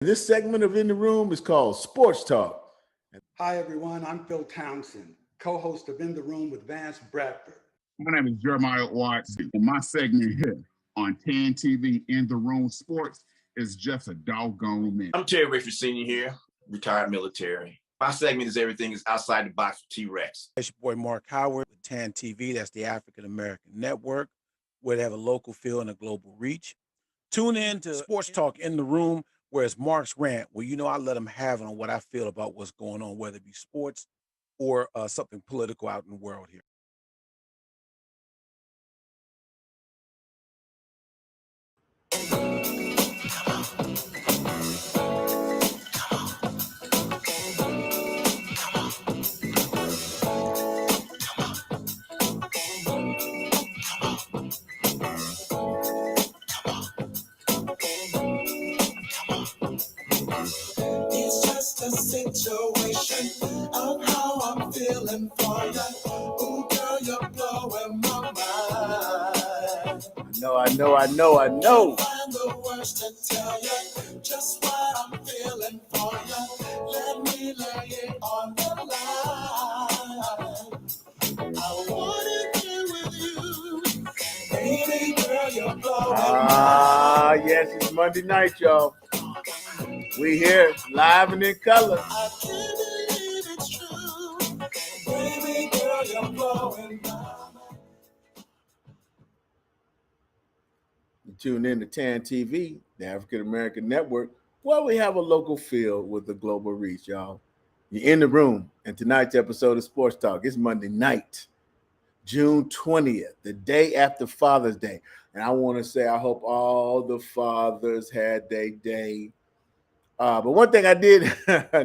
This segment of In the Room is called Sports Talk. Hi, everyone. I'm Phil Townsend, co-host of In the Room with Vance Bradford. My name is Jeremiah Watts, and my segment here on TAN TV In the Room Sports is just a doggone minute. I'm Terry Rayford Sr. here, retired military. My segment is everything is outside the box with T-Rex. It's your boy Marc Howard with TAN TV. That's the African American Network, where they have a local feel and a global reach. Tune in to Sports Talk In the Room, where it's Marc's rant, where I let him have it on what I feel about what's going on, whether it be sports or something political out in the world here. It's just a situation of how I'm feeling for you. Ooh, girl, you're blowing my mind. I know. Find the words to tell you just what I'm feeling for you. Let me lay it on the line. I wanna be with you, baby girl, you're blowing my mind. Yes, it's Monday night, y'all. We here live and in color. I can't believe it's true, baby girl, you're blowing my mind. You tune in to TAN TV, the African American Network, where we have a local feel with a global reach, y'all. You're in the room, and tonight's episode of Sports Talk is Monday night, June 20th, the day after Father's Day. And I want to say I hope all the fathers had their day. But one thing I did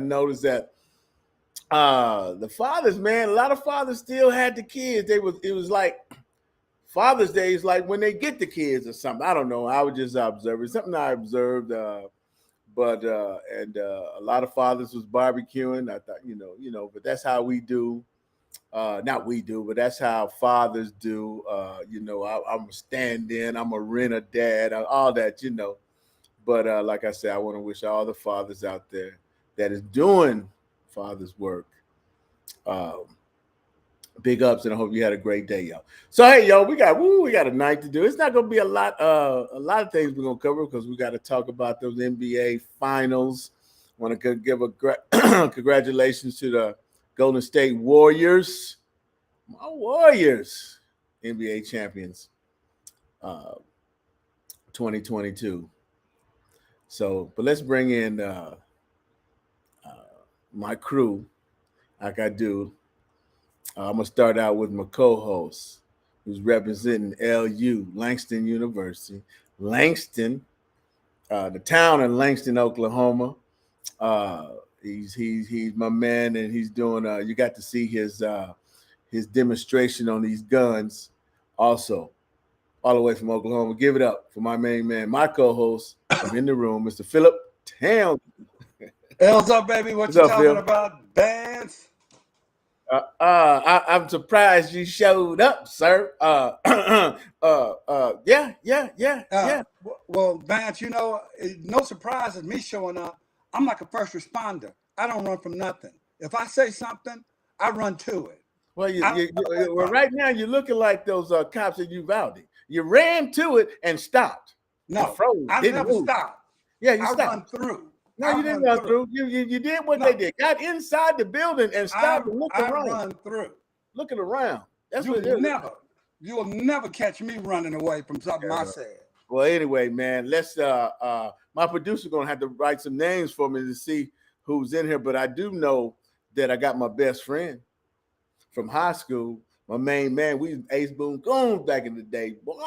notice that the fathers, man, a lot of fathers still had the kids. It was like Father's Day is like when they get the kids or something. I don't know. I was just observing something I observed. But a lot of fathers was barbecuing. I thought, but that's how we do. Not we do, but that's how fathers do. I'm a stand-in. I'm a rent-a-dad. All that, But like I said, I want to wish all the fathers out there that is doing father's work big ups, and I hope you had a great day, y'all. So hey, y'all, we got a night to do. It's not going to be a lot of things we're going to cover because we got to talk about those NBA finals. I want to give a congratulations to the Golden State Warriors, my Warriors, NBA champions, 2022. So, but let's bring in my crew, like I do. I'm gonna start out with my co-host, who's representing LU, Langston University, Langston, the town in Langston, Oklahoma. He's my man, and he's doing. You got to see his demonstration on these guns, also, all the way from Oklahoma. Give it up for my main man, my co-host in the room, Mr. Philip Townsend. Hey, what's up, baby? What What's you up, talking Phil? about, Vance? I'm surprised you showed up, sir. Yeah. Well, Vance, no surprise is me showing up. I'm like a first responder. I don't run from nothing. If I say something, I run to it. Well, right now you're looking like those cops in Uvalde. You ran to it and stopped. No, froze, I didn't never move. stopped. Yeah, you I stopped. run through. No, you didn't run through. You did what they did. Got inside the building and stopped and looked around. I run through. Looking around. That's what it is. You'll never catch me running away from something I said. Well, anyway, man, let's my producer gonna have to write some names for me to see who's in here. But I do know that I got my best friend from high school, my main man. We Ace Boone Goons back in the day. Boy.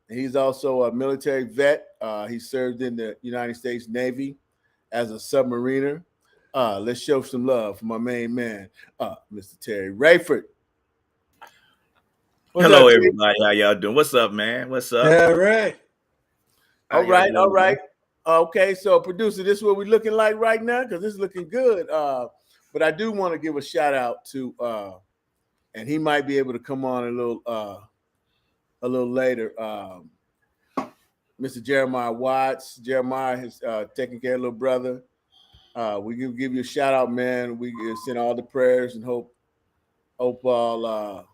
And he's also a military vet. He served in the United States Navy as a submariner. Let's show some love for my main man, Mr. Terry Rayford. Hello, everybody. How y'all doing? What's up, man? What's up? Terry. All right. Okay, so producer, this is what we're looking like right now because this is looking good. But I do want to give a shout out to, and he might be able to come on a little later. Mr. Jeremiah Watts. Jeremiah is taking care of little brother. We can give you a shout out, man. We send all the prayers and hope all.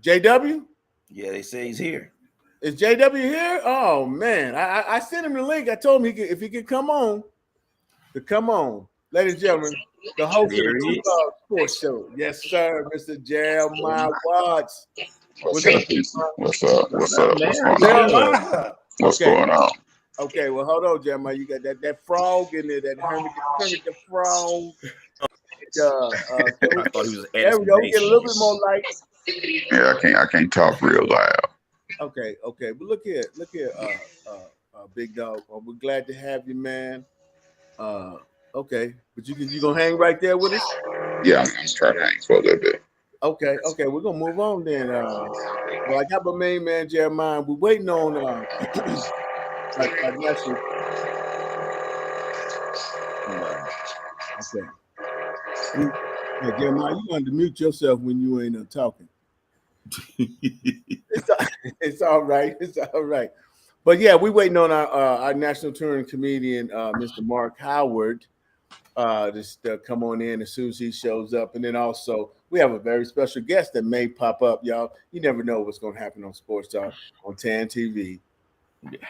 JW? Yeah, they say he's here. Is JW here? Oh man, I sent him the link. I told him if he could come on, to come on, ladies and gentlemen, the host of the Sports Show. Yes, sir, Mr. Jeremiah Watts. What's up, people? What's up? What's up? What's going on? Jeremiah. What's Okay. going on? Okay, well, hold on, Jeremiah. You got that frog in there, that Hermit the frog. I thought he was there we go. Get a little bit more light. Yeah, I can't talk real loud. Okay. But look here, big dog. We're glad to have you, man. Okay, but you gonna hang right there with us? Yeah, I'm trying to hang for a little bit. Okay, we're gonna move on then. Well, I got my main man Jeremiah. We're waiting on our national. Okay. Yeah, Jeremiah, you want to mute yourself when you ain't talking. It's all right. It's all right. But yeah, we're waiting on our national touring comedian, Mr. Marc Howard, just come on in as soon as he shows up. And then also we have a very special guest that may pop up, y'all. You never know what's going to happen on Sports Talk on TAN TV. Yeah.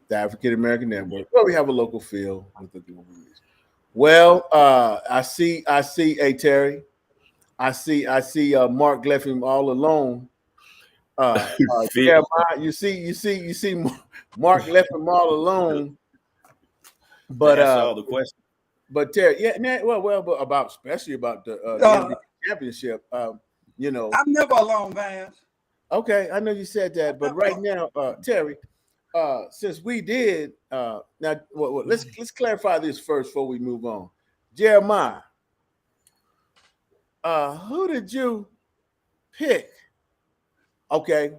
The African American Network, where we have a local feel with the global news. Well, I see, hey Terry, I see Marc left him all alone. Jeremiah, you see, Marc left him all alone. But that's all the question. But Terry, yeah, well, but especially about the NBA championship. You know, I'm never alone, Vance. Okay, I know you said that, but right now, Terry, since we did now, let's clarify this first before we move on. Jeremiah, who did you pick? Okay.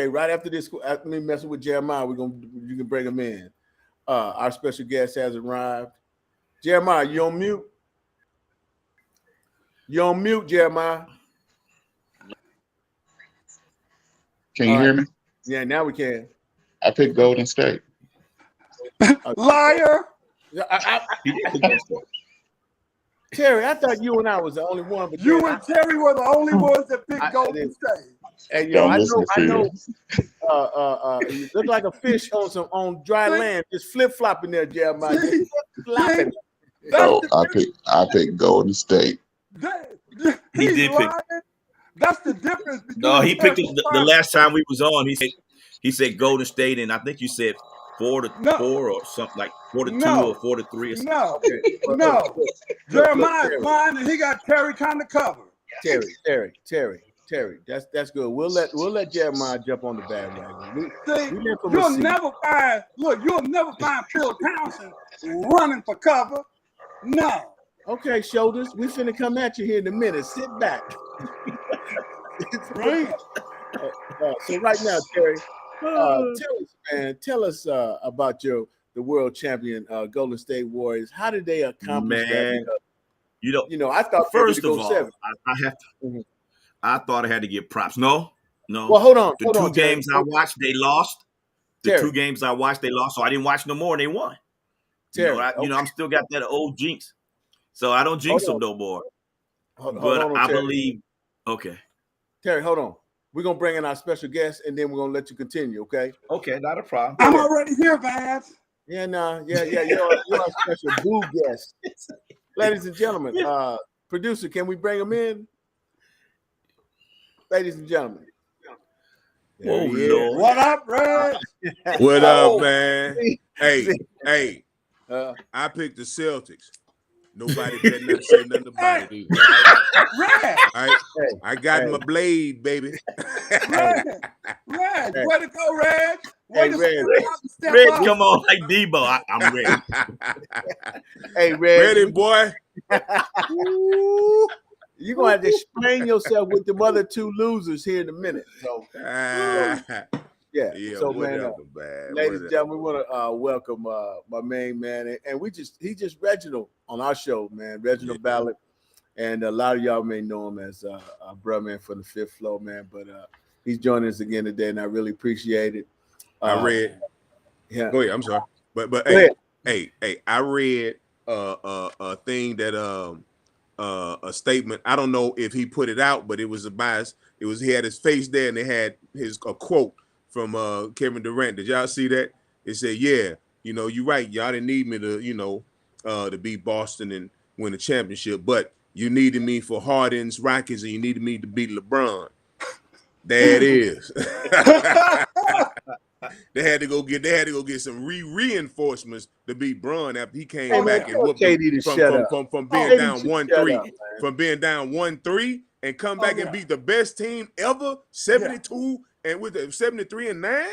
Right after this, after me messing with Jeremiah, you can bring him in. Our special guest has arrived. Jeremiah, you on mute? You on mute, Jeremiah? Can you hear me? Yeah, now we can. I picked Golden State. Liar. Terry, I thought you and I was the only one, but you and Terry were the only ones that picked Golden State. And yo, I know. You look like a fish on dry land, just flip flopping there, Jeremiah. See, So I picked Golden State. He did pick. That's the difference. No, he picked it the last time we was on. He said Golden State, and I think you said 4-4 or something like 4-2 or 4-3 or something. No. Jeremiah's mine, and he got Terry kind of covered. Terry, that's good. We'll let Jeremiah jump on the bandwagon. You'll never find Phil Townsend running for cover. No. Okay, shoulders. We finna come at you here in a minute. Sit back. Right. So right now, Terry, tell us about the world champion Golden State Warriors. How did they accomplish that? You know, I thought first of all, I thought I had to give props. No. Well, hold on. The two games I watched, they lost. Two games I watched, they lost. So I didn't watch no more, and they won. Terry, I'm still got that old jinx, so I don't jinx them no more. I believe. Okay, Terry, hold on. We're gonna bring in our special guest, and then we're gonna let you continue. Okay? Okay, not a problem. I'm already here, Vance. Yeah. You're our special boo guest, ladies and gentlemen. Producer, can we bring him in? Ladies and gentlemen. Oh Lord! What up, Red? What up, man? Hey. I picked the Celtics. Nobody better not say nothing about it either. Red. I got my blade, baby. Red. Way to go, Red. Red, come on like Debo. I'm ready. Hey, Red. Ready, boy? You're going to have to explain yourself with the other two losers here in a minute. So, yeah. So, man, ladies and gentlemen, we want to welcome my main man. And he's just Reginald on our show, man. Reginald Ballard. And a lot of y'all may know him as a brother man from the fifth floor, man. But he's joining us again today, and I really appreciate it. I read. Yeah. Go ahead. I'm sorry, but Go hey, I read a thing that a statement. I don't know if he put it out, but it was a bias. It was he had his face there, and they had a quote from Kevin Durant. Did y'all see that? It said, "Yeah, you're right. Y'all didn't need me to to beat Boston and win the championship, but you needed me for Harden's Rockets, and you needed me to beat LeBron." There it is. They had to go get some reinforcements to beat Bron after he came back and whooped him from being down 1-3, from being down 1-3 and come back and beat the best team ever, 72 and with the 73-9.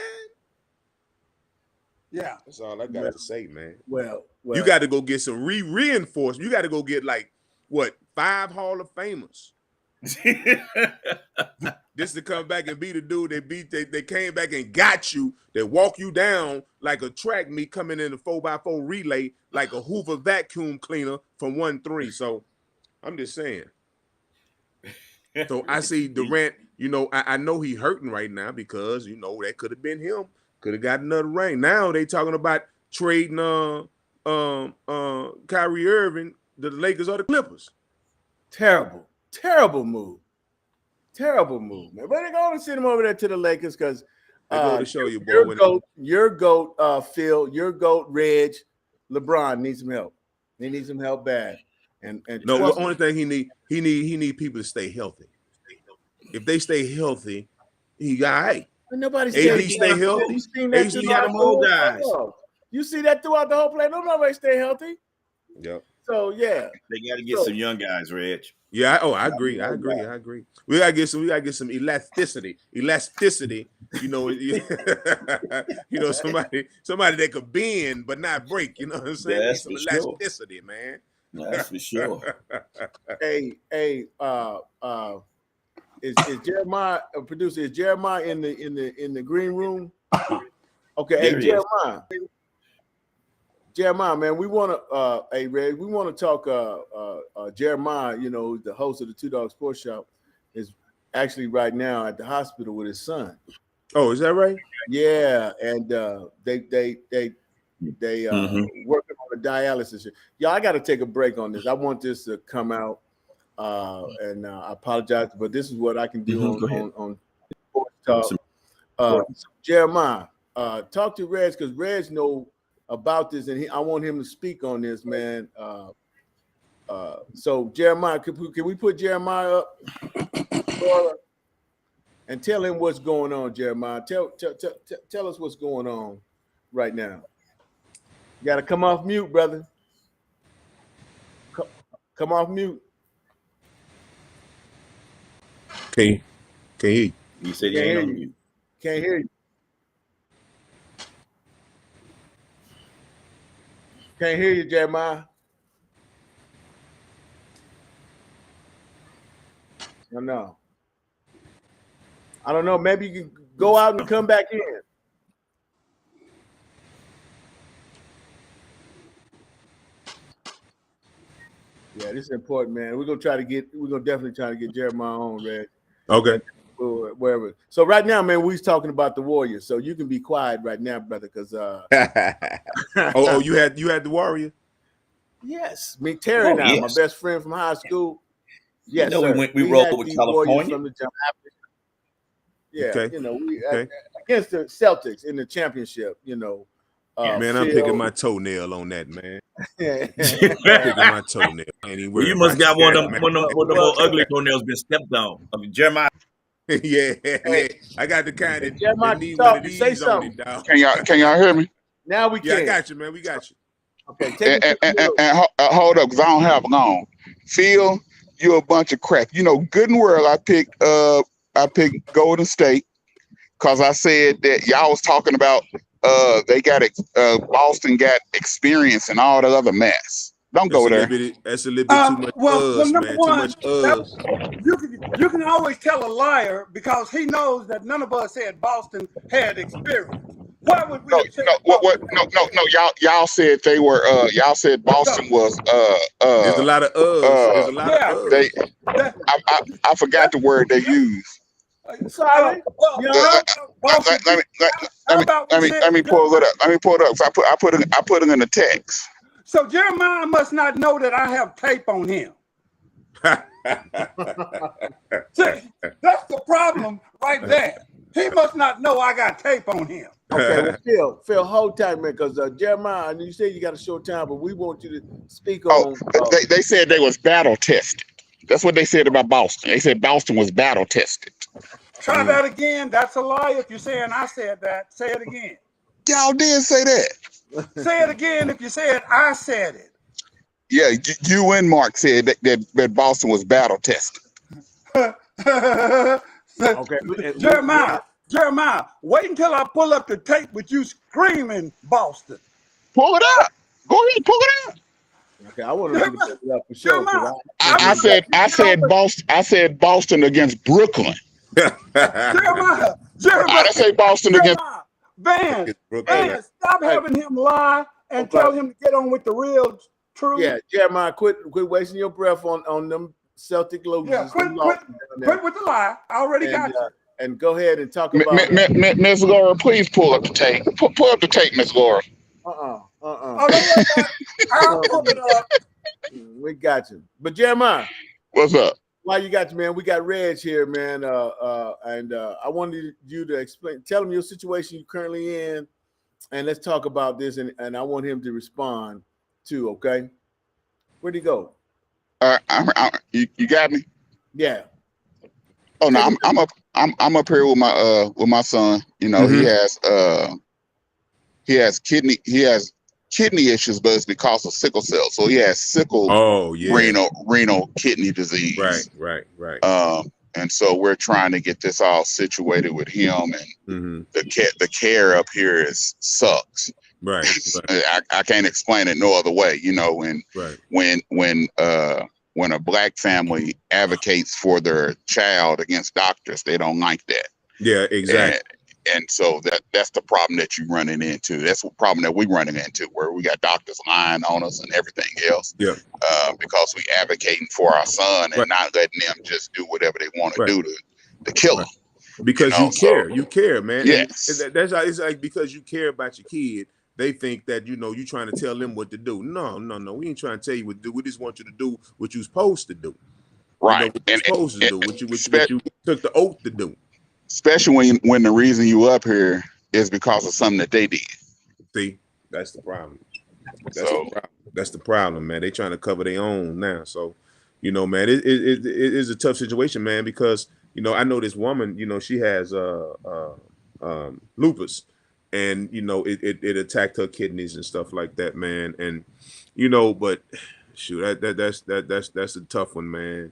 Yeah, that's all I got to say, man. Well, you got to go get some reinforcements. You got to go get 5 Hall of Famers. Just to come back and beat a dude they came back and got you. They walk you down like a track meet coming in a 4x4 relay, like a Hoover vacuum cleaner from 1-3. So I'm just saying. So I see Durant, I know he hurting right now because that could have been him. Could have got another ring. Now they talking about trading Kyrie Irving to the Lakers or the Clippers. Terrible move. Terrible move, man. But they're going to send him over there to the Lakers because to show you, boy. Your goat, Phil, your goat, Reg, LeBron needs some help. He needs some help bad. And no, the only thing he need people to stay healthy. If they stay healthy, he got right. Nobody's AD stay healthy. You seen that throughout the whole guys. You see that throughout the whole play. Nobody stay healthy. Yep. So yeah, they got to get some young guys, Reg. Yeah. I agree. We gotta get some elasticity. Elasticity. Somebody that could bend but not break. You know what I'm saying? That's some for elasticity, sure. Man. That's for sure. Is Jeremiah a producer? Is Jeremiah in the green room? Okay, hey Jeremiah. Jeremiah, man, we want to, Red, we want to talk. Jeremiah, the host of the Two Dog Sports Shop, is actually right now at the hospital with his son. Oh, is that right? Yeah, and they working on a dialysis. Y'all, I got to take a break on this. I want this to come out, and I apologize, but this is what I can do on Sports Talk. Jeremiah, talk to Reg because Reg knows about this, and I want him to speak on this, man. So Jeremiah, can we put Jeremiah up and tell him what's going on, Jeremiah? Tell us what's going on right now. You got to come off mute, brother. Come off mute. Can you? You said you ain't on mute. Can't hear you. Can't hear you, Jeremiah. No. I don't know. Maybe you can go out and come back in. Yeah, this is important, man. We're gonna definitely try to get Jeremiah on, Red. Okay. Wherever. So right now, man, we're talking about the Warriors. So you can be quiet right now, brother, because you had the Warrior? Yes. Me, Terry now, my best friend from high school. Yes, we rolled with California from the jump. Yeah, okay. Against the Celtics in the championship, man, I'm picking my toenail on that, man. Picking my toenail. Well, you must got one of the more ugly toenails been stepped on. I mean, Jeremiah. yeah. I got the kind that Jeremiah, need one of these on it, dog. Can y'all hear me? Now we can. Yeah, I got you, man. We got you. Okay, and hold up, because I don't have long. Phil, you're a bunch of crap. Good and well, I picked Golden State because I said that y'all was talking about they got Boston got experience and all that other mess. Don't go there. That's a little bit too much man. One, too much you can always tell a liar because he knows that none of us said Boston had experience. Why would we y'all said they were y'all said Boston was there's a lot of There's a lot of I forgot the word they used. Sorry. Well, You well, boss, Let me how about we say let me pull it up. Let me pull it up. So I put it in the text. So Jeremiah must not know that I have tape on him. See, that's the problem right there. He must not know I got tape on him. Okay, well, Phil, hold tight, man, because Jeremiah, you said you got a short time, but we want you to speak on. They said they was battle tested. That's what they said about Boston. They said Boston was battle tested. Try that again. That's a lie. If you're saying I said that, say it again. Y'all did say that. Say it again if you said I said it. Yeah, you and Mark said that Boston was battle tested. Okay, Jeremiah, wait until I pull up the tape with you screaming Boston. Pull it up. Go ahead, pull it up. Okay, I want to pull it up for sure. I said Boston against Brooklyn. Jeremiah, I didn't say Boston against Vance, stop having him lie and tell him to get on with the real truth. Yeah, Jeremiah, quit wasting your breath on them Celtic losers. Yeah, quit with the lie. I already got you. And go ahead and talk about Miss Laura, please pull up the tape. Pull up the tape, Miss Laura. Oh, don't worry about it. I'll pull it up. We got you. But Jeremiah, what's up? Why you got you, man? We got Reg here, man. And I wanted you to tell him your situation you're currently in, and let's talk about this. And I want him to respond too. Okay, where'd he go? You got me. Yeah. Oh no, I'm up here with my son. You know, he has kidney issues, but it's because of sickle cell. So he has renal kidney disease. Right. And so we're trying to get this all situated with him, and the care up here sucks. Right. I can't explain it no other way. You know, when a black family advocates for their child against doctors, they don't like that. Yeah, exactly. And so that's the problem that you're running into. That's the problem that we're running into, where we got doctors lying on us and everything else. Yeah. Because we advocating for our son and not letting them just do whatever they want to do to kill him. Because you care, man. Yes. And it's like because you care about your kid, they think that you're trying to tell them what to do. No. We ain't trying to tell you what to do. We just want you to do what you're supposed to do. Right. What you're supposed to do. What you took the oath to do. Especially when the reason you up here is because of something that they did. See, that's the problem. That's the problem, man. They trying to cover their own now. So, man, it is a tough situation, man, because I know this woman, she has lupus, and it attacked her kidneys and stuff like that, man. And but shoot, that's a tough one, man.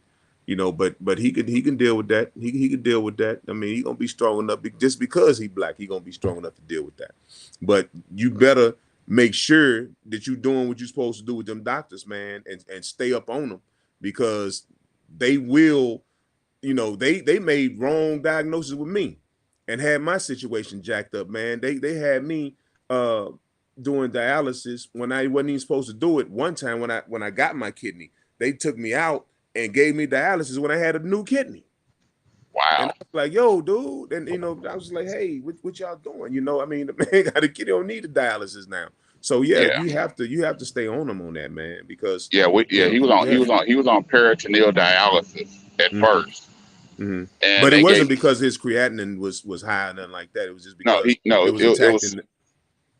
But he can deal with that. He can deal with that. I mean, he gonna be strong enough just because he black. He gonna be strong enough to deal with that. But you better make sure that you're doing what you're supposed to do with them doctors, man, and stay up on them, because they will. They made wrong diagnosis with me, and had my situation jacked up, man. They had me doing dialysis when I wasn't even supposed to do it. One time when I got my kidney, they took me out and gave me dialysis when I had a new kidney. Wow. And I was like, yo, dude. And, I was like, hey, what y'all doing? I mean, the man got a kid, don't need the dialysis now. So you have to stay on them on that, man, because he was on peritoneal dialysis at first. Mm-hmm. But it wasn't because his creatinine was high or nothing like that. It was just because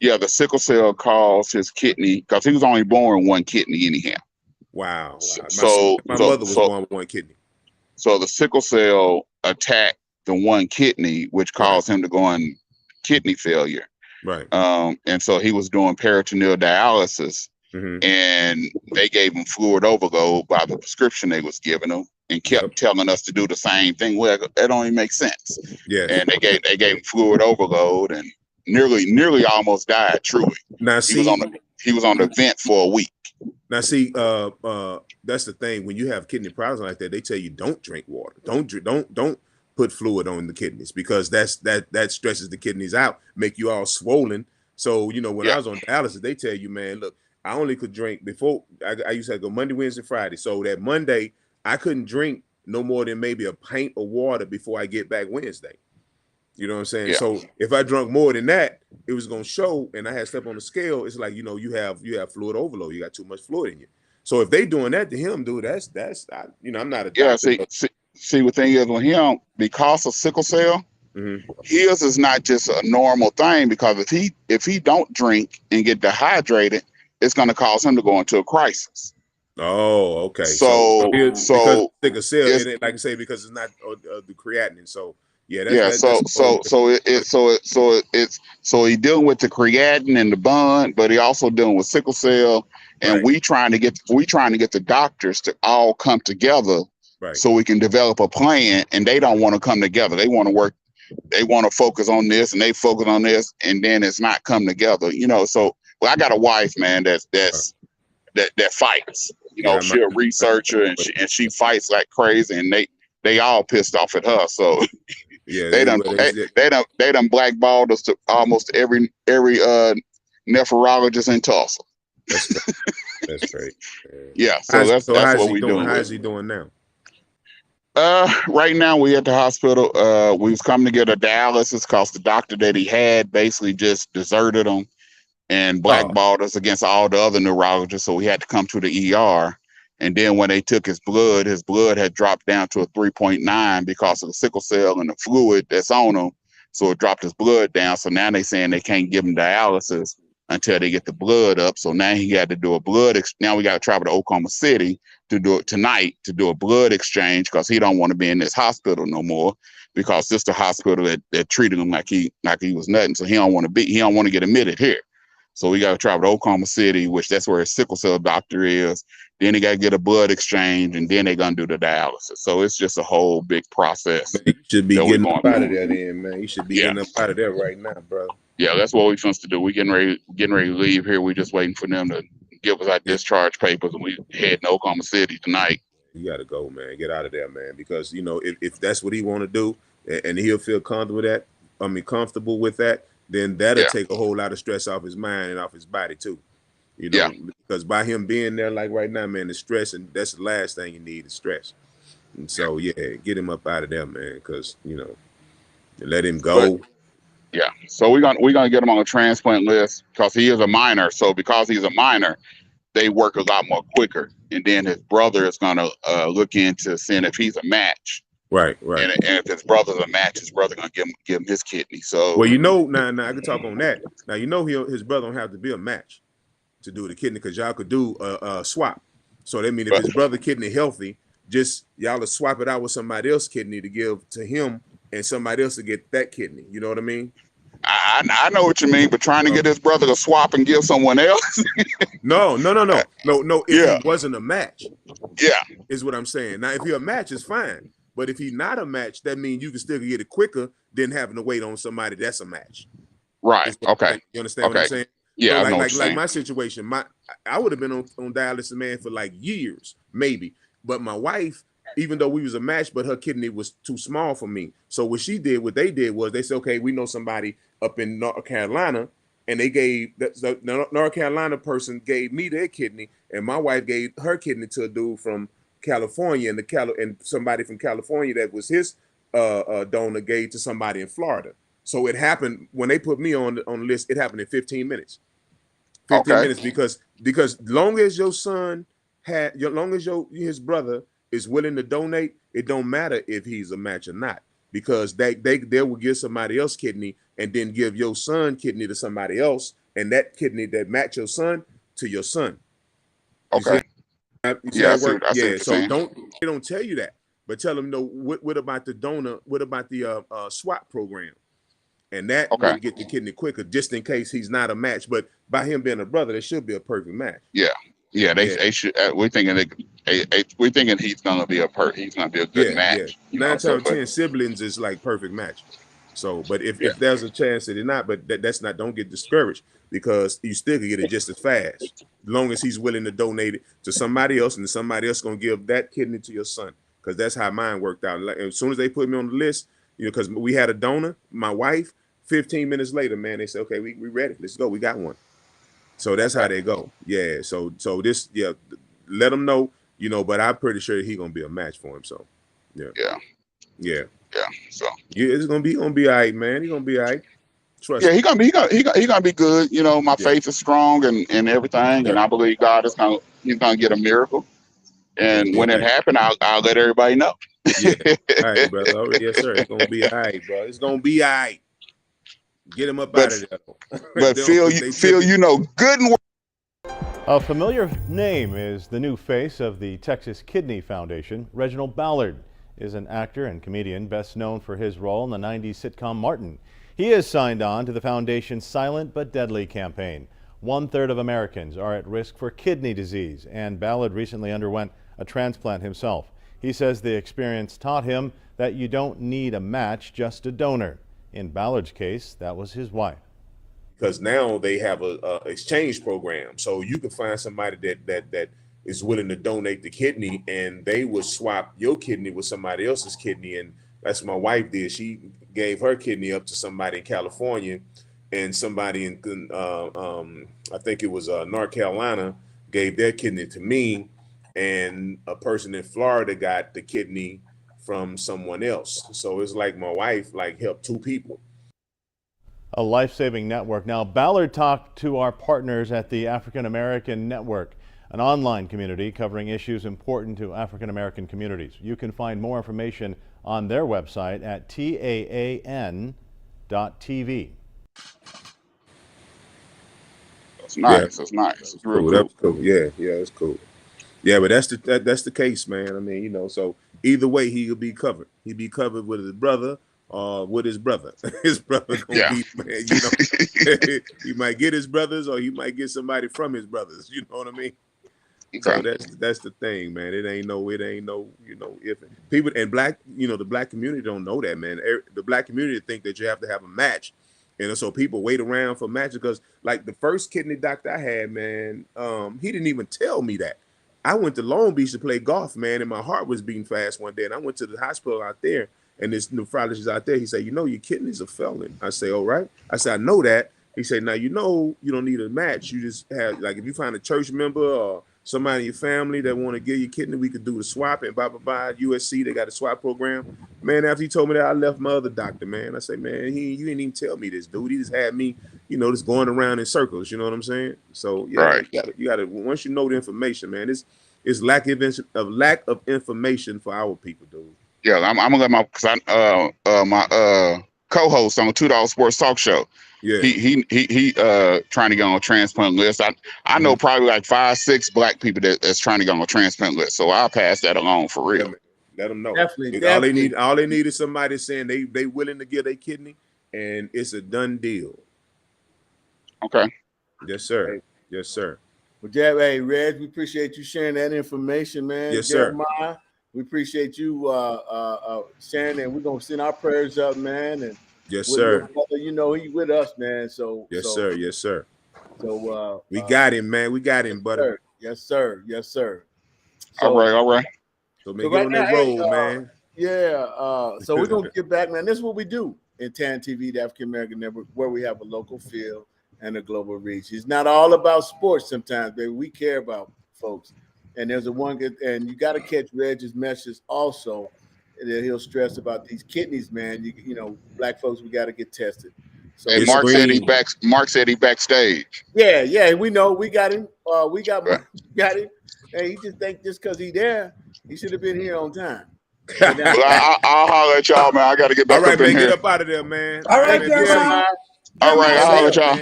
the sickle cell caused his kidney, because he was only born one kidney anyhow. Wow. My mother was born with one kidney. So the sickle cell attacked the one kidney, which caused him to go on kidney failure. Right. And so he was doing peritoneal dialysis, and they gave him fluid overload by the prescription they was giving him, and kept telling us to do the same thing. Well, that don't even make sense. Yeah. And they gave him fluid overload and nearly almost died. Truly. Now see, he was on the vent for a week. Now, see, that's the thing. When you have kidney problems like that, they tell you don't drink water. Don't put fluid on the kidneys, because that stresses the kidneys out, make you all swollen. So, when I was on dialysis, they tell you, man, look, I only could drink before. I used to go Monday, Wednesday, Friday. So that Monday, I couldn't drink no more than maybe a pint of water before I get back Wednesday. You know what I'm saying? Yeah. So if I drunk more than that, it was gonna show, and I had step on the scale. It's like, you have fluid overload. You got too much fluid in you. So if they doing that to him, dude, that's I'm not a Yeah. doctor. See, the thing is with him, because of sickle cell, his is not just a normal thing. Because if he don't drink and get dehydrated, it's going to cause him to go into a crisis. Oh, okay. So because of sickle cell, it's, it, like I say, because it's not the creatinine. So yeah, so he's dealing with the creatinine and the bun, but he also dealing with sickle cell, and right. we trying to get the doctors to all come together, right. so we can develop a plan. And they don't want to come together. They want to work. They want to focus on this, and they focus on this, and then it's not come together. So I got a wife, man, that fights. She's a researcher, and she fights like crazy, and they all pissed off at her. So yeah, they done blackballed us to almost every nephrologist in Tulsa. That's great. Yeah, so that's what we doing. How is he doing now? Right now we at the hospital. We was coming to get a dialysis because the doctor that he had basically just deserted him and blackballed us against all the other neurologists. So we had to come to the ER. And then when they took his blood had dropped down to a 3.9 because of the sickle cell and the fluid that's on him. So it dropped his blood down. So now they saying they can't give him dialysis until they get the blood up. So now he had to do a now we got to travel to Oklahoma City to do it tonight, to do a blood exchange, because he don't want to be in this hospital no more, because this the hospital that treated him like he was nothing. So he don't want to get admitted here. So we got to travel to Oklahoma City, which that's where his sickle cell doctor is. Then he got to get a blood exchange, and then they're going to do the dialysis. So it's just a whole big process. Man, you should be getting up out of there then, man. You should be getting up out of there right now, bro. Yeah, that's what we supposed to do. We getting ready to leave here. We just waiting for them to give us our discharge papers, and we heading to Oklahoma City tonight. You got to go, man. Get out of there, man. Because, if that's what he want to do, and he'll feel comfortable with that, then that'll take a whole lot of stress off his mind and off his body too. Because by him being there like right now, man, the stress, and that's the last thing you need is stress. And so get him up out of there, man, because let him go. So we're gonna get him on a transplant list because he is a minor. So because he's a minor, they work a lot more quicker. And then his brother is gonna look into seeing if he's a match. Right. And if his brother's a match, his brother gonna give him his kidney. So now I can talk on that. Now his brother don't have to be a match to do the kidney, because y'all could do a swap. So that means if his brother kidney healthy, just y'all will swap it out with somebody else's kidney to give to him, and somebody else to get that kidney. You know what I mean? I know what you mean, but trying to get his brother to swap and give someone else. No. If he wasn't a match, is what I'm saying. Now, if you're a match, it's fine. But if he's not a match, that means you can still get it quicker than having to wait on somebody that's a match. Right. Okay. You understand what I'm saying? Yeah. So like my situation, I would have been on dialysis, man, for like years, maybe. But my wife, even though we was a match, but her kidney was too small for me. So what they did was they said, okay, we know somebody up in North Carolina, and they gave the North Carolina person gave me their kidney, and my wife gave her kidney to a dude from California, and somebody from California that was his donor gave to somebody in Florida. So it happened when they put me on the list. It happened in 15 minutes. 15 minutes because long as your son long as his brother is willing to donate, it don't matter if he's a match or not, because they will give somebody else kidney and then give your son kidney to somebody else, and that kidney that match your son to your son. Okay. You see how it works? So they don't tell you that, but tell them, what about the donor? What about the swap program? And that will get the kidney quicker, just in case he's not a match. But by him being a brother, there should be a perfect match. They should. We're thinking he's gonna be a good match. 9 times out of 10 siblings is like perfect match. So, but if there's a chance that it's not, but that's not. Don't get discouraged, because you still can get it just as fast, as long as he's willing to donate it to somebody else, and somebody else gonna give that kidney to your son. Because that's how mine worked out. Like, as soon as they put me on the list, because we had a donor, my wife. 15 minutes later, man, they said, okay, we ready. Let's go. We got one. So that's how they go. Yeah. So this, let them know, but I'm pretty sure he's going to be a match for him. So. Yeah. So It's gonna be all right, man. He's gonna be all right. Trust yeah, me. he gonna be good. You know, my Yeah. faith is strong and everything, and I believe God is he's gonna get a miracle. And when it Amen. happens, I'll let everybody know. Yeah. All right, brother. All right. Yes, sir. It's gonna be all right, bro. It's gonna be all right. Get him up out But of there. but Phil, They Phil, you know, good and A familiar name is the new face of the Texas Kidney Foundation. Reginald Ballard is an actor and comedian best known for his role in the 90s sitcom Martin. He has signed on to the foundation's Silent but Deadly campaign. 1/3 of Americans are at risk for kidney disease, and Ballard recently underwent a transplant himself. He says the experience taught him that you don't need a match, just a donor. In Ballard's case, that was his wife. Because now they have a exchange program, so you can find somebody that is willing to donate the kidney, and they will swap your kidney with somebody else's kidney. And that's what my wife did. She gave her kidney up to somebody in California, and somebody in I think it was North Carolina gave their kidney to me, and a person in Florida got the kidney from someone else. So it's like my wife helped two people. A life-saving network. Now, Ballard talked to our partners at the African American Network, an online community covering issues important to African American communities. You can find more information on their website at TAAN.TV. It's nice. Yeah. It's nice. It's real Cool. cool. That's cool. Yeah, it's cool. Yeah, but that's the case, man. I mean, you know, so either way, he'll be covered. He'll be covered with his brother or with his brother. His brother gonna be, man, you know, he might get his brothers or he might get somebody from his brothers. You know what I mean? So that's the thing, man. It ain't no, you know, if people and the black community don't know that, man. The black community think that you have to have a match. And so people wait around for matches because like the first kidney doctor I had, man, he didn't even tell me that. I went to Long Beach to play golf, man, and my heart was beating fast one day. And I went to the hospital out there, and this nephrologist out there, he said, you know, your kidneys are failing. I say, all right. I said, I know that. He said, now, you know, you don't need a match. You just have, like, if you find a church member or somebody in your family that want to give you kidney, we could do the swap. And blah, blah, blah. USC, they got a swap program. Man, after he told me that, I left my other doctor, man. I said, man, you didn't even tell me this, dude. He just had me, you know, just going around in circles. You know what I'm saying? So, yeah, Right. you got to, once you know the information, man, it's lack of information for our people, dude. Yeah, I'm gonna let my my co-host on the $2 Sports Talk Show. Yeah, he trying to get on a transplant list. I know probably like 5-6 black people that's trying to get on a transplant list. So I'll pass that along for real. Yeah, let them know. Definitely. All they need is somebody saying they willing to give their kidney, and it's a done deal. Okay. Yes, sir. Yes, sir. Well, hey, Reg, we appreciate you sharing that information, man. Yes, sir. Jeremiah, we appreciate you sharing, and we're gonna send our prayers up, man. And yes, sir. Brother, you know, he with us, man. So yes, sir. Yes, sir. So we got him, man. We got him, buddy. Yes, sir. Yes, sir. So, all right. So man, get on that road, man. Yeah. So we're gonna get back, man. This is what we do in TAN TV, the African American Network, where we have a local feel and a global reach. It's not all about sports sometimes, baby. We care about folks. And there's and you got to catch Reg's message also that he'll stress about these kidneys, man. You know, black folks, we got to get tested. So and Mark said he backstage. Yeah, we know. We got him. We got him. And he just think just because he there, he should have been here on time. Well, I'll holler at y'all, man. I got to get back all right, up man, in get here. up out of there, man. All right, Jeremiah. All right, I'll holler at y'all.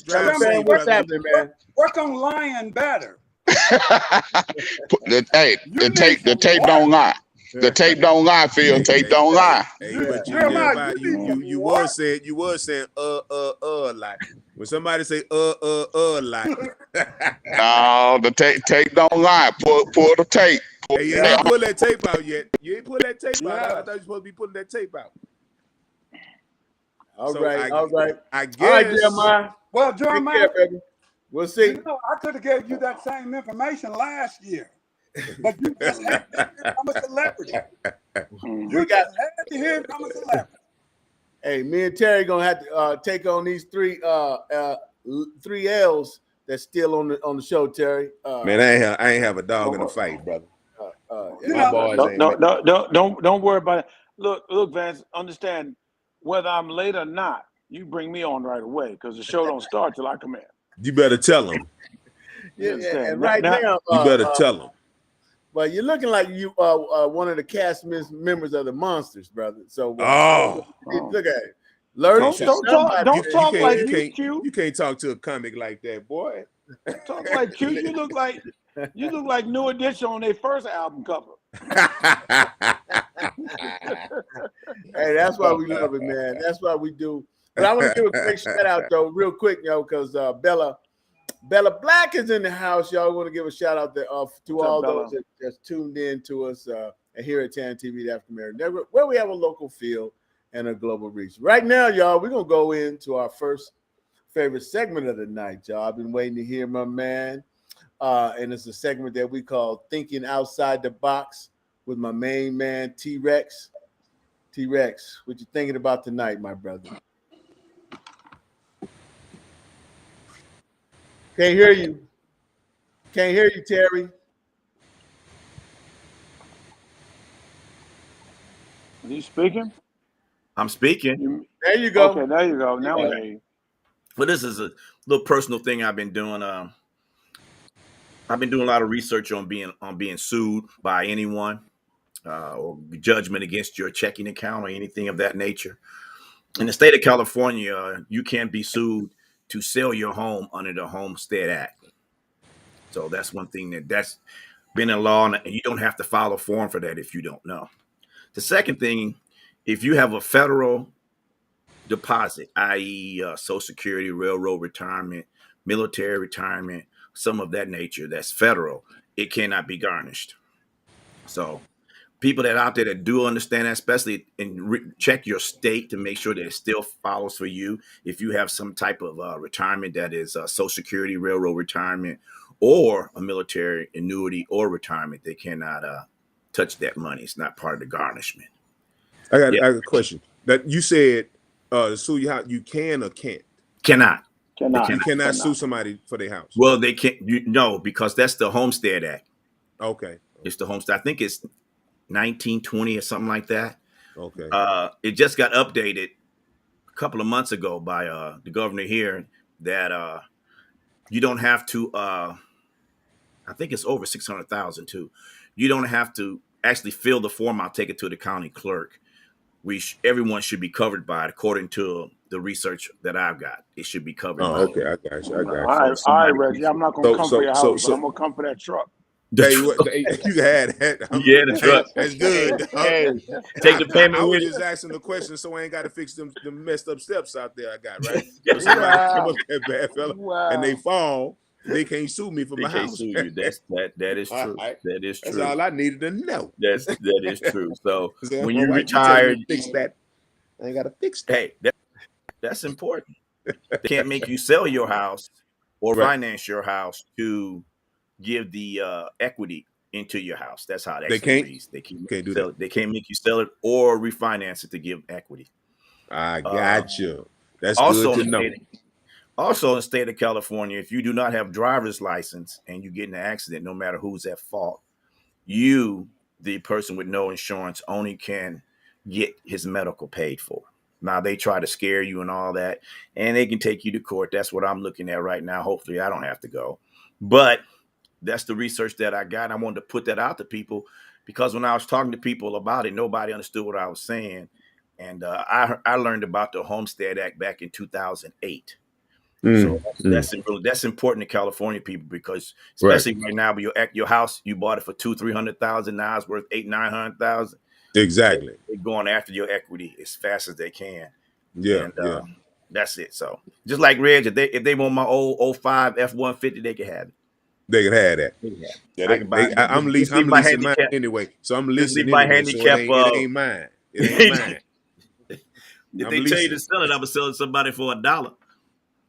Drive safe, what's happening, man? Work on lying better. The tape don't lie. The tape don't lie, Phil. Tape don't lie. Hey, but you was saying like when somebody say like. No, the tape don't lie. Pull the tape. Hey, you ain't pull that tape out yet. You ain't pull that tape out. I thought you were supposed to be pulling that tape out. All right. I guess. All right, Jeremiah. Well, Jeremiah, baby. We'll see. You know, I could have gave you that same information last year, but you just had to hear I'm a celebrity. You just had to hear I'm a celebrity. Hey, me and Terry gonna have to take on these three L's that's still on the show, Terry. Man, I ain't have a dog in the fight, brother. My boys ain't Don't worry about it. Look, Vance. Understand, whether I'm late or not, you bring me on right away because the show don't start till I come in. You better tell them. You Yeah, understand? and right now, You better tell them. but you're looking like you one of the cast members of the Monsters, brother. So look at it. Don't talk like you cute. You can't talk to a comic like that, boy. Talk like cute. You look like New Edition on their first album cover. Hey, that's why we love it, man. That's why we do. But I want to give a quick shout out though, real quick, because Bella Black is in the house. Y'all want to give a shout out to all those that just tuned in to us here at TAN TV, the African American Network, where we have a local feel and a global reach. Right now, y'all, we're gonna go into our first favorite segment of the night, y'all. I've been waiting to hear my man, and it's a segment that we call "Thinking Outside the Box" with my main man T-Rex. T-Rex, what you thinking about tonight, my brother? Can't hear you. Can't hear you, Terry. Are you speaking? I'm speaking. There you go. Okay, there you go. Now I hear you. But this is a little personal thing I've been doing. I've been doing a lot of research on being sued by anyone or judgment against your checking account or anything of that nature. In the state of California, you can't be sued to sell your home under the Homestead Act. So that's one thing that's been in law, and you don't have to file a form for that if you don't know. The second thing, if you have a federal deposit, i.e. Social Security, railroad retirement, military retirement, some of that nature, that's federal, it cannot be garnished. So people that out there that do understand that, especially check your state to make sure that it still follows for you. If you have some type of retirement that is Social Security, railroad retirement, or a military annuity or retirement, they cannot touch that money. It's not part of the garnishment. I got a question. That you said sue your house, you can or can't? Cannot. You cannot sue somebody for their house. Well, they can't. No, because that's the Homestead Act. Okay. It's the Homestead. I think it's 1920 or something like that. Okay. It just got updated a couple of months ago by the governor here that you don't have to. I think it's over 600,000 too. You don't have to actually fill the form out, take it to the county clerk. Everyone should be covered by it, according to the research that I've got. It should be covered. Oh, okay. I got you. All right, Reggie. I'm not going to come for your house, but I'm going to come for that truck. Hey, you had that. Yeah, the truck. That's good. Hey, take the payment. I was with just asking the question so I ain't got to fix them messed up steps out there I got, right? Wow. Somebody come up there, bad fella, and they fall. They can't sue me for my house. Sue you. That is true. Right. That is true. That's all I needed to know. That is true. So when you you retire, fix that. I ain't got to fix that. Hey, that's important. They can't make you sell your house or finance your house to give the equity into your house. That's how that reads. They can't do that. They can't make you sell it or refinance it to give equity. I got you. That's also good to know. Also, in the state of California, if you do not have driver's license and you get in an accident, no matter who's at fault, you, the person with no insurance, only can get his medical paid for. Now, they try to scare you and all that, and they can take you to court. That's what I'm looking at right now. Hopefully, I don't have to go. But that's the research that I got. I wanted to put that out to people because when I was talking to people about it, nobody understood what I was saying. And I learned about the Homestead Act back in 2008. So that's important to California people because especially right now, your house, you bought it for $200,000-$300,000, now it's worth $800,000-$900,000. Exactly. They're going after your equity as fast as they can. Yeah, and, that's it. So just like Reg, if they want my old 05 F-150, they can have it. They can have that. Yeah, I'm leasing mine anyway, so I'm leasing my anyway, handicap. So it ain't mine. It ain't mine. If they tell you to sell it, I'm gonna sell it to somebody for $1.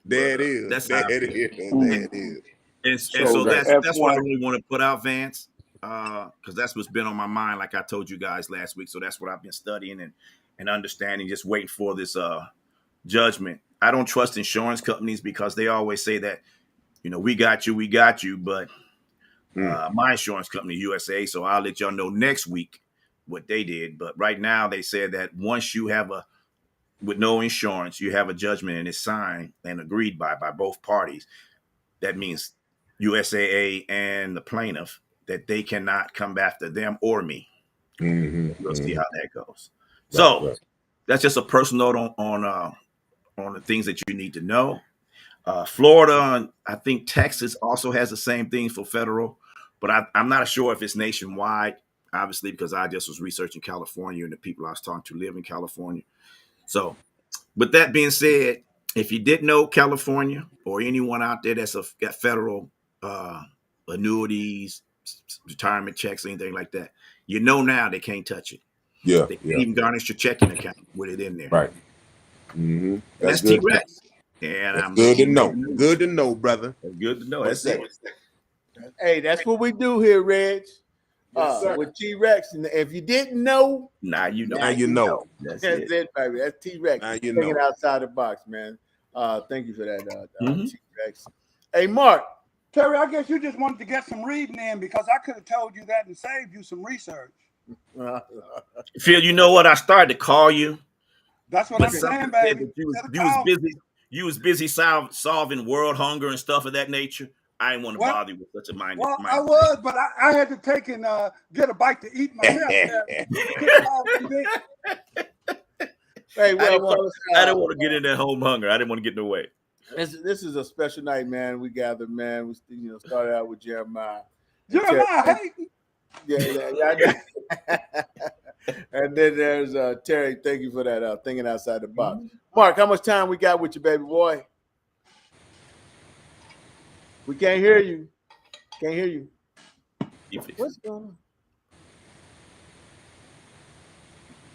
There it is. That's there how it is. And so that's what I really want to put out, Vance, because that's what's been on my mind, like I told you guys last week. So that's what I've been studying and understanding, just waiting for this judgment. I don't trust insurance companies because they always say that, we got you, but My insurance company, USA. So I'll let y'all know next week what they did. But right now, they said that once you have with no insurance, you have a judgment and it's signed and agreed by both parties. That means USAA and the plaintiff that they cannot come after them or me. We'll see how that goes. So that's just a personal note on the things that you need to know. Florida and I think Texas also has the same thing for federal, but I'm not sure if it's nationwide, obviously, because I just was researching California and the people I was talking to live in California. So, with that being said, if you didn't know California or anyone out there that's got federal annuities, retirement checks, anything like that, you know now they can't touch it. Yeah. They can't even garnish your checking account with it in there. Right. And That's that's good. T-Rex. And That's I'm good to letting you know. know. Good to know, brother. That's good to know. What's That's that? it. Hey, that's what we do here, Reg. With T-Rex. And if you didn't know, Now you know. Now you know. That's that's it. it, baby. That's T-Rex. Now you Thinking know. outside the box, man. Thank you for that, Mhm. T-Rex. Hey, Mark. Terry, I guess you just wanted to get some reading in because I could have told you that and saved you some research. Phil, you know what? I started to call you. That's what But I'm saying, something said baby. that you was busy solving world hunger and stuff of that nature. I didn't want to bother you with such a minded. Well, I was, but I had to take and get a bite to eat myself. Hey, well, I didn't want to get in that home hunger. I didn't want to get in the way. This is a special night, man. We gathered, man. We started out with Jeremiah. Jeremiah hating. Yeah. And then there's Terry. Thank you for that. Thinking outside the box. Mark, how much time we got with you, baby boy? We can't hear you. Can't hear you. What's going on?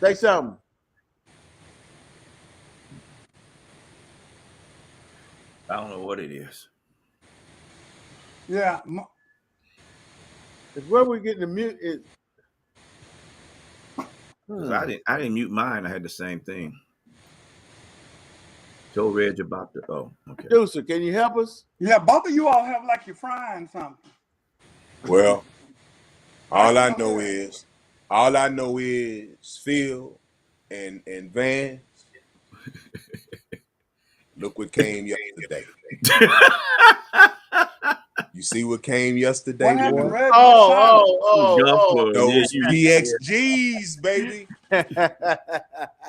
Say something. I don't know what it is. Yeah. It's where we're getting the mute. I didn't mute mine. I had the same thing. Told Reg about the okay. Producer, can you help us? Yeah, both of you all have like you're frying something. Well, all I know is Phil and Vance. Look what came yesterday. You see what came yesterday, What happened, boy? Red? Those PXGs, baby.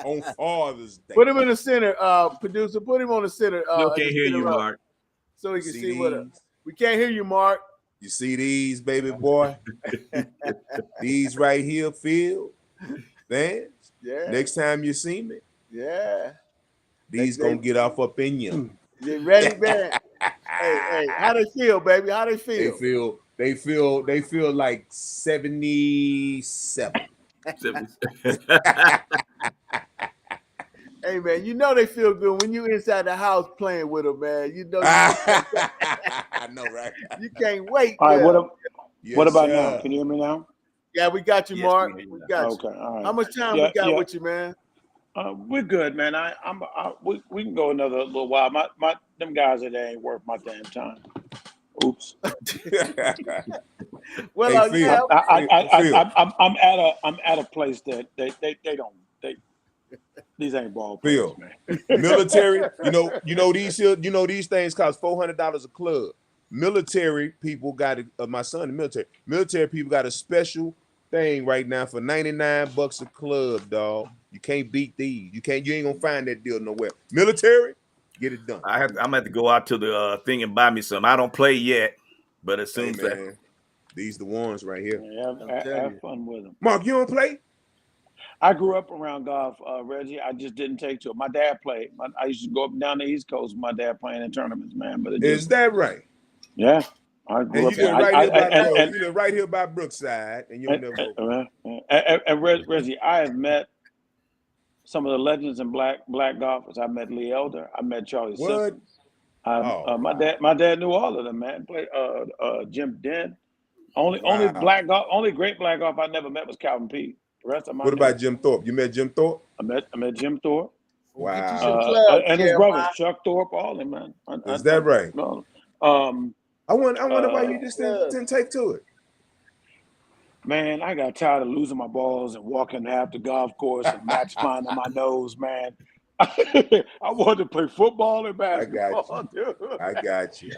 On Father's Day. Put him in the center, producer. Put him on the center. Still can't hear you, Mark. So we can see what. We can't hear you, Mark. You see these, baby boy? These right here, Phil, Vance. Yeah. Next time you see me, yeah, these gonna get off up in you. You ready, man? Hey, how they feel, baby? How they feel? They feel like 77. Hey, man, you know they feel good when you inside the house playing with them, man. You know. I know, right? You can't wait. All right, Yes, what about sir. now? Can you hear me now? Yeah, we got you, Yes, Mark. we We got you. Okay, all right. How much time we got with you, man? We're good, man. We can go another little while. Them guys that ain't worth my damn time. Oops. Well, Hey, Phil. I'm at a place that they don't these ain't ball players, Phil, man. military, these things cost $400 a club. Military people got my son in the military. Military people got a special thing right now for $99 a club, dog. You can't beat these. You ain't gonna find that deal nowhere. Military, get it done. I'm gonna have to go out to the thing and buy me some. I don't play yet, but as soon as these the ones right here. Have fun with them. Mark, you don't play? I grew up around golf, Reggie. I just didn't take to it. My dad played. I used to go up and down the East Coast with my dad playing in tournaments, man. But Is that right? Yeah. I grew and you live right here by Brookside, and you'll never go. And Reggie, I have met some of the legends in black golfers. I met Lee Elder. I met Charlie Simpkins. My dad knew all of them, man. Played Jim Dent. Only great black golf I never met was Calvin Peete. The rest of my What about Jim Thorpe? You met Jim Thorpe? I met Jim Thorpe. Wow. And his brothers, Chuck Thorpe, all them, man. Is that right? No. I wonder why you just didn't take to it. Man, I got tired of losing my balls and walking half the golf course and mats flying on my nose, man. I wanted to play football and basketball. I got you.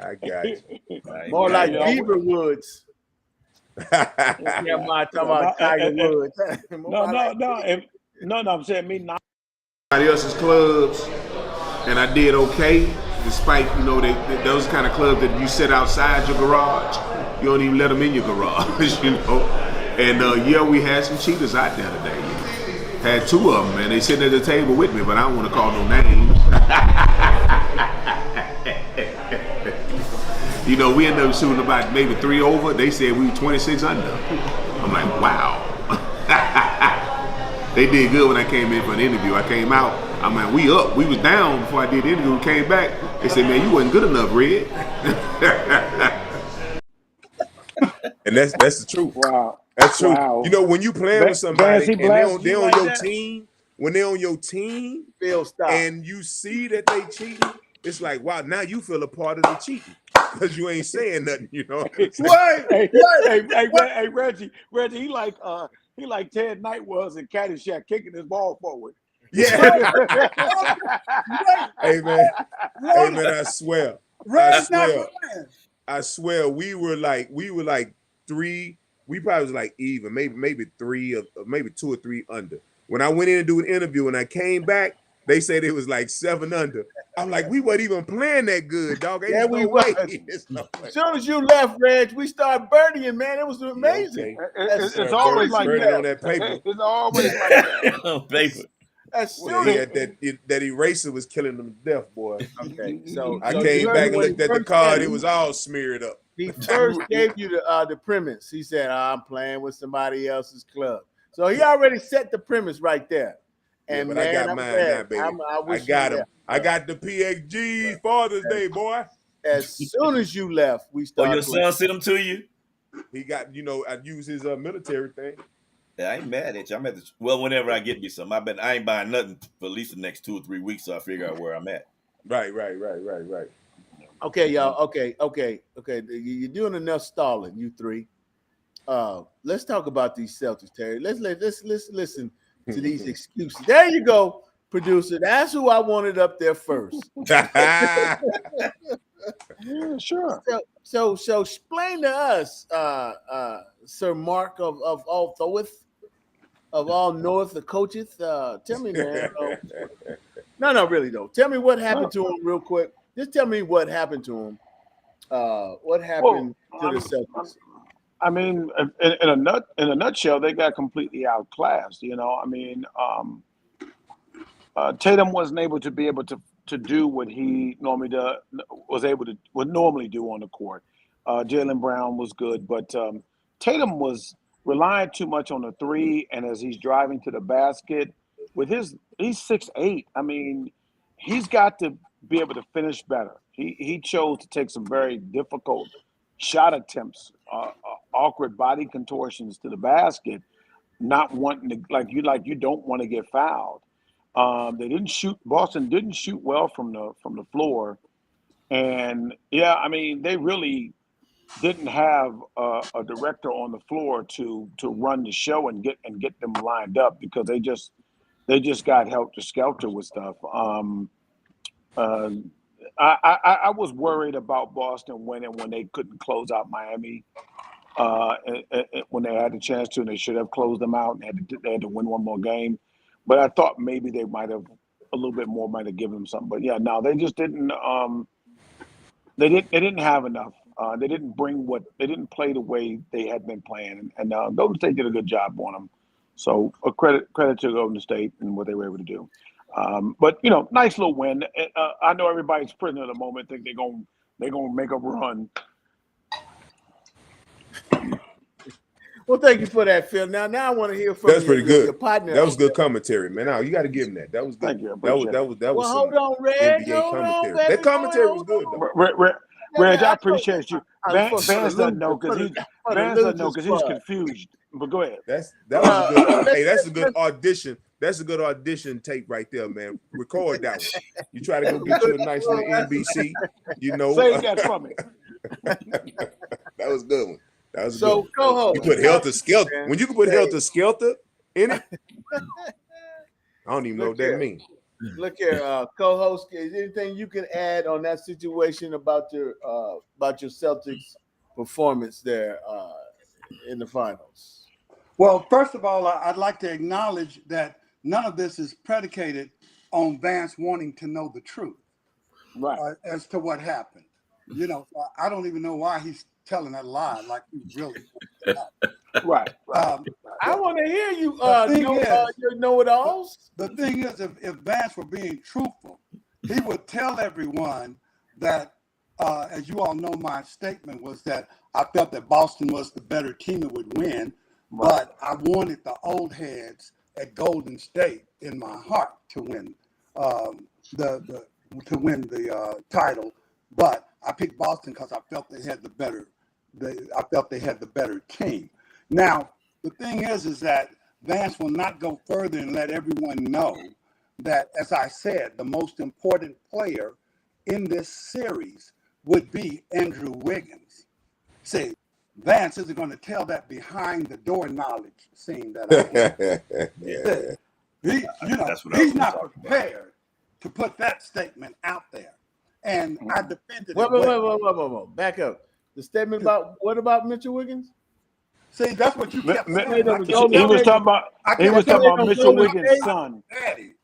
More like Yeah. Beaver Woods. Yeah, Mark talking about Tiger Woods. No, I'm saying me not. Everybody else's clubs, and I did okay, despite those kind of clubs that you sit outside your garage. You don't even let them in your garage, And yeah, we had some cheaters out there today. Had two of them, and they sitting at the table with me, but I don't want to call no names. We ended up shooting about maybe 3 over. They said we were 26 under. I'm like, wow. They did good when I came in for the interview. I came out. I'm like, we up. We was down before I did the interview. Came back. They said, man, you wasn't good enough, Red. And that's the truth. Wow. That's true. Wow. When you playing with somebody Vance, and they on your team, when they're on your team, and you see that they cheating, it's like, wow, now you feel a part of the cheating because you ain't saying nothing, What? Hey, Reggie, he like Ted Knight was in Caddyshack, kicking his ball forward. Yeah. Hey man, I swear, we were like 3. We probably was like even, maybe 3 or maybe 2 or 3 under. When I went in to do an interview and I came back, they said it was like 7 under. I'm like, we weren't even playing that good, dog. Yeah, we was. As soon as you left, Reg, we started birdieing, man. It was amazing. It's always like that. On that paper. It's always like that. On paper. That eraser was killing them to death, boy. Okay, so I came back and looked at the card. It was all smeared up. He first gave you the premise. He said, I'm playing with somebody else's club. So he already set the premise right there. And but man, I got mine now, baby. I got him. I got the PXG Father's Day, boy. As soon as you left, we started. Oh, your son sent them to you? He got, I use his military thing. Yeah, I ain't mad at you. I'm at whenever I get me some. I ain't buying nothing for at least the next 2 or 3 weeks, so I figure out where I'm at. Right. Okay, y'all. Okay. You're doing enough stalling, you three. Let's talk about these Celtics, Terry. Let's listen to these excuses. There you go, producer. That's who I wanted up there first. Yeah, sure. So explain to us, Sir Marc of all North, the coaches. Tell me, man. No, really though. Tell me what happened to him real quick. Just tell me what happened to him. What happened to the Celtics? I mean, in a nutshell, they got completely outclassed. Tatum wasn't able to do what he normally would normally do on the court. Jaylen Brown was good, but Tatum was relying too much on the 3, and as he's driving to the basket, he's 6'8". I mean, he's got to be able to finish better. He chose to take some very difficult shot attempts, awkward body contortions to the basket, not wanting to you don't want to get fouled. They didn't shoot. Boston didn't shoot well from the floor, and they really didn't have a director on the floor to run the show and get them lined up because they just got helter skelter with stuff. I was worried about Boston winning when they couldn't close out Miami when they had the chance to, and they should have closed them out and they had to win one more game. But I thought maybe they might have a little bit more, might have given them something. But yeah, no, they just didn't. They didn't have enough. They didn't play the way they had been playing, and Golden State did a good job on them. So a credit to Golden State and what they were able to do. But nice little win. I know everybody's prisoner at the moment. Think they're gonna make a run. Well, thank you for that, Phil. Now I want to hear from That's pretty good. Your partner. That was good commentary, man. Now you got to give him that. That was good. Thank you. That was. Well, hold on, Reg. NBA commentary. That commentary was good, though. Reg, I appreciate you. Vance doesn't know because he's confused. But go ahead. That was good. Hey, that's a good audition. That's a good audition tape right there, man. Record that one. You try to go get you a nice little NBC, Save that from me. That was a good one. That was a good So, one. co-host, You put Helter Skelter. man. When you can put Hey. Helter Skelter in it, I don't even know Look what that here. means. Look here, co-host. Is there anything you can add on that situation about your Celtics performance there in the finals? Well, first of all, I'd like to acknowledge that none of this is predicated on Vance wanting to know the truth, Right. as to what happened. You know, I don't even know why he's telling that lie like he really Right. I want to hear you know it alls. The thing is, if Vance were being truthful, he would tell everyone that, as you all know, my statement was that I felt that Boston was the better team that would win, but I wanted the old heads at Golden State in my heart to win the title. But I picked Boston because I felt they had the better team. Now, the thing is that Vance will not go further and let everyone know that, as I said, the most important player in this series would be Andrew Wiggins. See, Vance isn't going to tell that behind the door knowledge scene that he's not prepared to put that statement out there. And I defended it. Whoa. Back up. The statement about what about Mitchell Wiggins? See, that's what you kept saying. He was talking about Mitchell Wiggins' son. Daddy.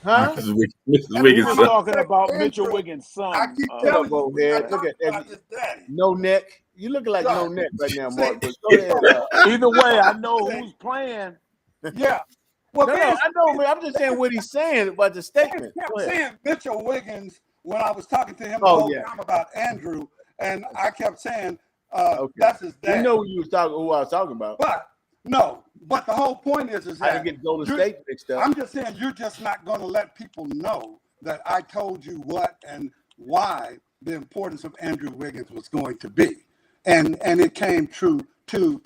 Huh? Mrs. He Wiggins' was son. talking about Mitchell Wiggins' son. I keep telling you, Look at his daddy. no neck. You looking like no neck right now, Mark. But go ahead. Either way, I know who's playing. Yeah. Well, No, I know, man. I'm just saying what he's saying about the statement. I Go kept ahead. saying Mitchell Wiggins when I was talking to him the whole time about Andrew, and I kept saying that's his dad. You know who I was talking about. But the whole point is I that didn't get Golden State mixed up. I'm just saying you're just not going to let people know that I told you what and why the importance of Andrew Wiggins was going to be, and it came true to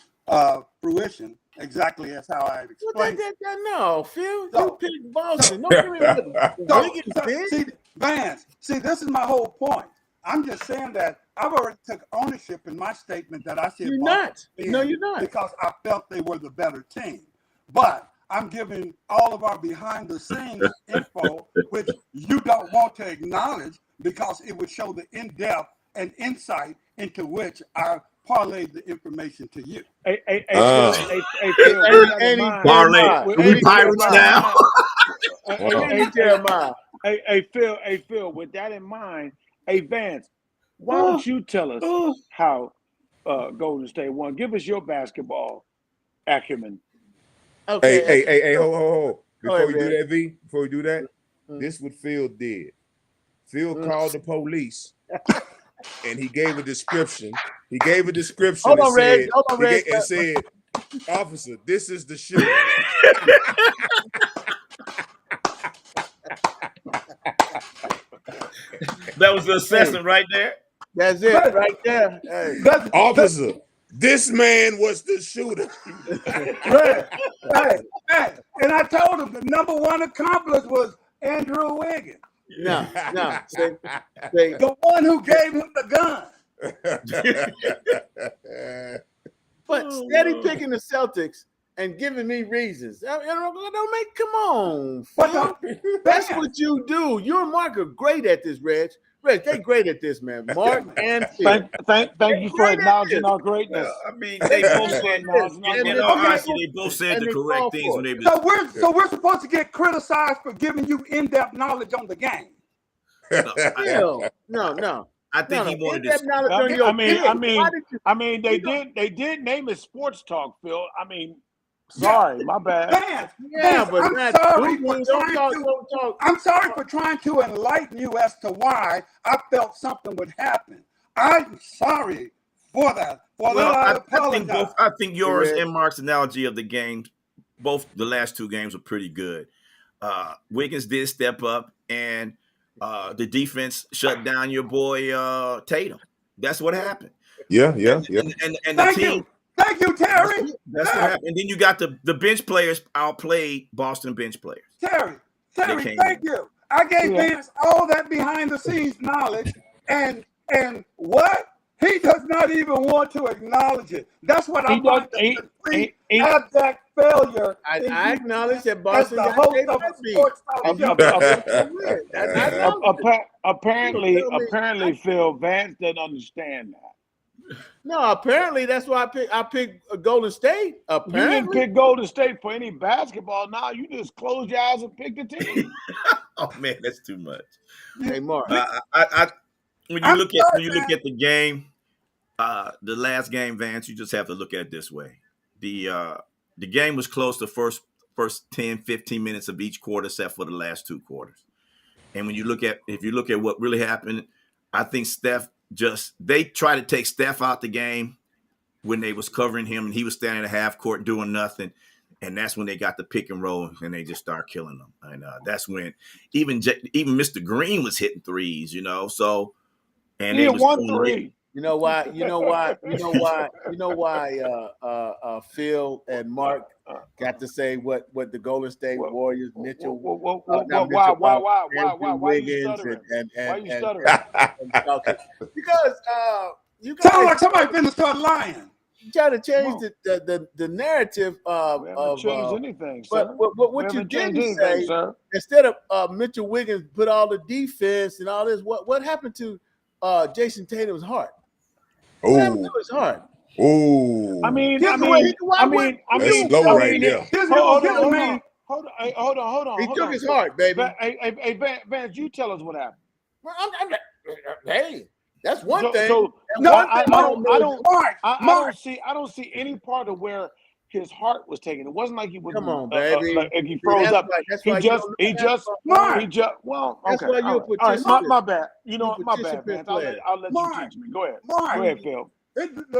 fruition exactly as how I explained. No, Phil, you picked Boston. Don't give me what Wiggins did. Vance, this is my whole point. I'm just saying that I've already took ownership in my statement that I said you're not. No, you're not. Because I felt they were the better team. But I'm giving all of our behind the scenes info, which you don't want to acknowledge because it would show the in-depth and insight into which I parlayed the information to you. Parlay. We pirates now. Jeremiah. Hey, Phil, with that in mind, hey, Vance, why don't you tell us how Golden State won? Give us your basketball acumen. Okay. Hey, hold. Before we do that, V, before we do that, this is what Phil did. Phil called the police and he gave a description. Hold on, Red. And said, officer, this is the shooter. That was the assessment right there. That's it right there. Hey. Officer, this man was the shooter. Hey, and I told him the number one accomplice was Andrew Wiggins. No. The one who gave him the gun. But steady picking the Celtics and giving me reasons. Come on. That's what you do. You and Mark are great at this, Reg. Reg, they great at this, man. Mark and Phil. Thank you for acknowledging our greatness. I mean, they both said, in all honesty, they both said the correct things when they were. So we're supposed to get criticized for giving you in-depth knowledge on the game. No. I think he wanted to. I mean, they did name it Sports Talk, Phil. I mean, sorry, my bad. I'm sorry for trying to enlighten you as to why I felt something would happen. I'm sorry for that. I think yours and Mark's analogy of the game, both the last two games were pretty good. Wiggins did step up, and the defense shut down your boy Tatum. That's what happened. Yeah. And the team. Thank you, Terry. That's what happened. And then you got the bench players outplayed Boston bench players. Terry, thank you. I gave Vance all that behind the scenes knowledge, and what He does not even want to acknowledge it. That's what I He find does. a complete abject failure. I acknowledge that As Boston the got host their of a butt beat. sports talk And you show. think that's so weird. I acknowledge it. Apparently, Phil, Vance doesn't understand that. No, apparently that's why I picked Golden State. Apparently. You didn't pick Golden State for any basketball. Now you just closed your eyes and picked the team. Oh man, that's too much. Hey, Mark. When you look at the game, the last game, Vance, you just have to look at it this way. The game was close the first 10, 15 minutes of each quarter, except for the last two quarters. And when you look at what really happened, I think they tried to take Steph out the game when they was covering him and he was standing at half court doing nothing. And that's when they got the pick and roll and they just start killing them. And that's when even Mr. Green was hitting threes, So and he they had was 1 3. You know why? Phil and Mark got to say what the Golden State Warriors, Mitchell. Why you stuttering? Why you stuttering? Okay, because you guys Sound like somebody finna start lying. try to change the narrative of. We haven't changed anything, sir. But what you didn't say, sir. instead of Mitchell Wiggins put all the defense and all this, what happened to Jason Tatum's heart? What happened to his heart? Oh, I mean, that's low right there. Hold on. He took his heart, baby. Hey, Vance, you tell us what happened. Well, hey, that's one thing. So I don't see any part of where his heart was taken. It wasn't like he was. Come on, baby. Like he froze up. He just. Well, that's okay. why you're a all right. participant. My bad. You know what? My bad, Participant Vance. I'll let you teach me. Go ahead. Go ahead, Phil.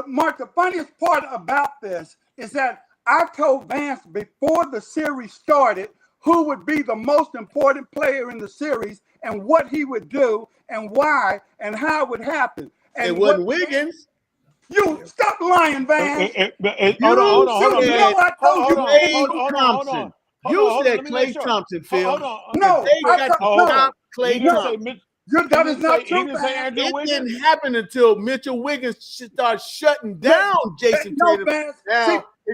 Mark, the funniest part about this is that I told Vance before the series started who would be the most important player in the series and what he would do and why and how it would happen. And it wasn't Wiggins. You stop lying, Vance. Hold on. You said Klay Thompson, Phil. No, they got to stop Klay Thompson. That is not true. It didn't happen until Mitchell Wiggins started shutting down Jason Tatum. Vance,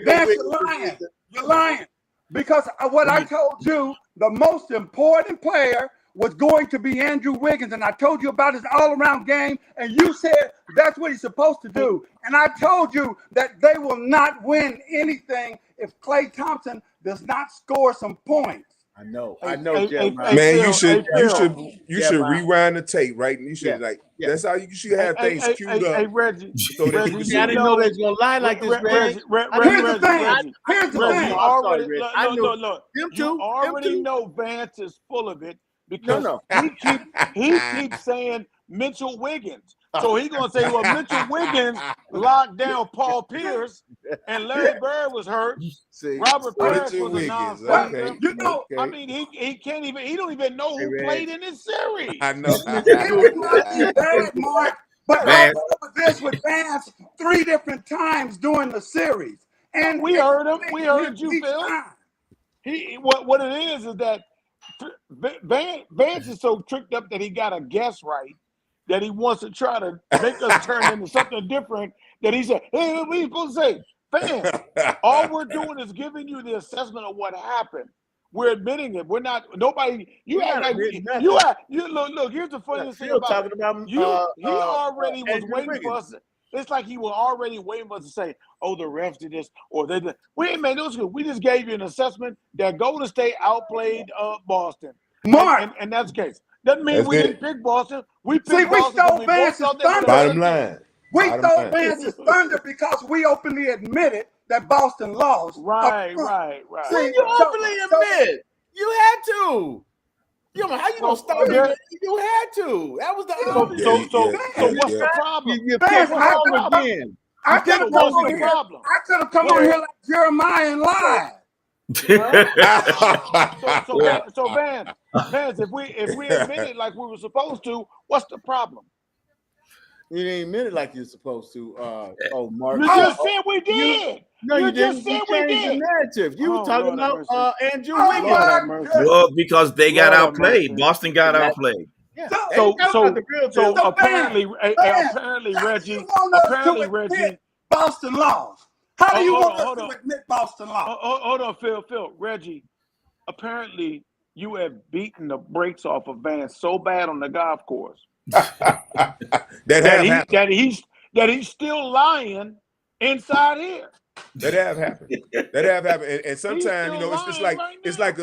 you're lying. You're lying. Because what I told you, the most important player was going to be Andrew Wiggins, and I told you about his all-around game, and you said that's what he's supposed to do. And I told you that they will not win anything if Klay Thompson does not score some points. I know, Jeremiah. Man, you should rewind the tape, right? You should that's how you should have things queued up. Hey, Reggie. So that I didn't know they was gonna lie like this, Reggie. Here's the thing. You already know Vance is full of it because he keeps saying Mitchell Wiggins. So he's gonna say, well, Mitchell Wiggins locked down Paul Pierce, and Larry Bird was hurt. Robert Parrish was a non-factor. I mean, he can't even. He don't even know who played in this series. I know. Mark, but I covered this with Vance 3 different times during the series, and we heard him. We heard you, Phil. What it is that Vance is so tricked up that he got a guess right, that he wants to try to make us turn into something different, that he said, hey, what are you supposed to say? Fans, all we're doing is giving you the assessment of what happened. We're admitting it. We're not, nobody, you act like, look, here's the funniest thing about it. He already was waiting for us. It's like he was already waiting for us to say, oh, the refs did this, or they did. We ain't made those good. We just gave you an assessment that Golden State outplayed Boston. Mark. And that's the case. Doesn't mean we didn't pick Boston. We picked we Boston. stole Vance's thunder. Bottom line. We stole Vance's thunder because we openly admitted that Boston lost. Right. See, you openly admit. You had to. How you gonna start it? You had to. That was the obvious. So what's the problem? You picked wrong again. I could have come on here like Jeremiah and lied. So Vance, if we admit it like we were supposed to, what's the problem? You didn't admit it like you're supposed to. Mark. You just said we did. You just said we did. The narrative. You were talking about Andrew Wiggins. Well, because they got outplayed. Boston got outplayed. Yeah. So They talking about the real so deal. apparently Reggie, you want us apparently to Reggie. admit Boston laws. How do you Hold want on, us hold to on. admit Boston laws? Hold on, Phil, Reggie. Apparently, you have beaten the brakes off of Vance so bad on the golf course that he's still lying inside here. That have happened. That have happened. And He's sometimes, still it's lying like right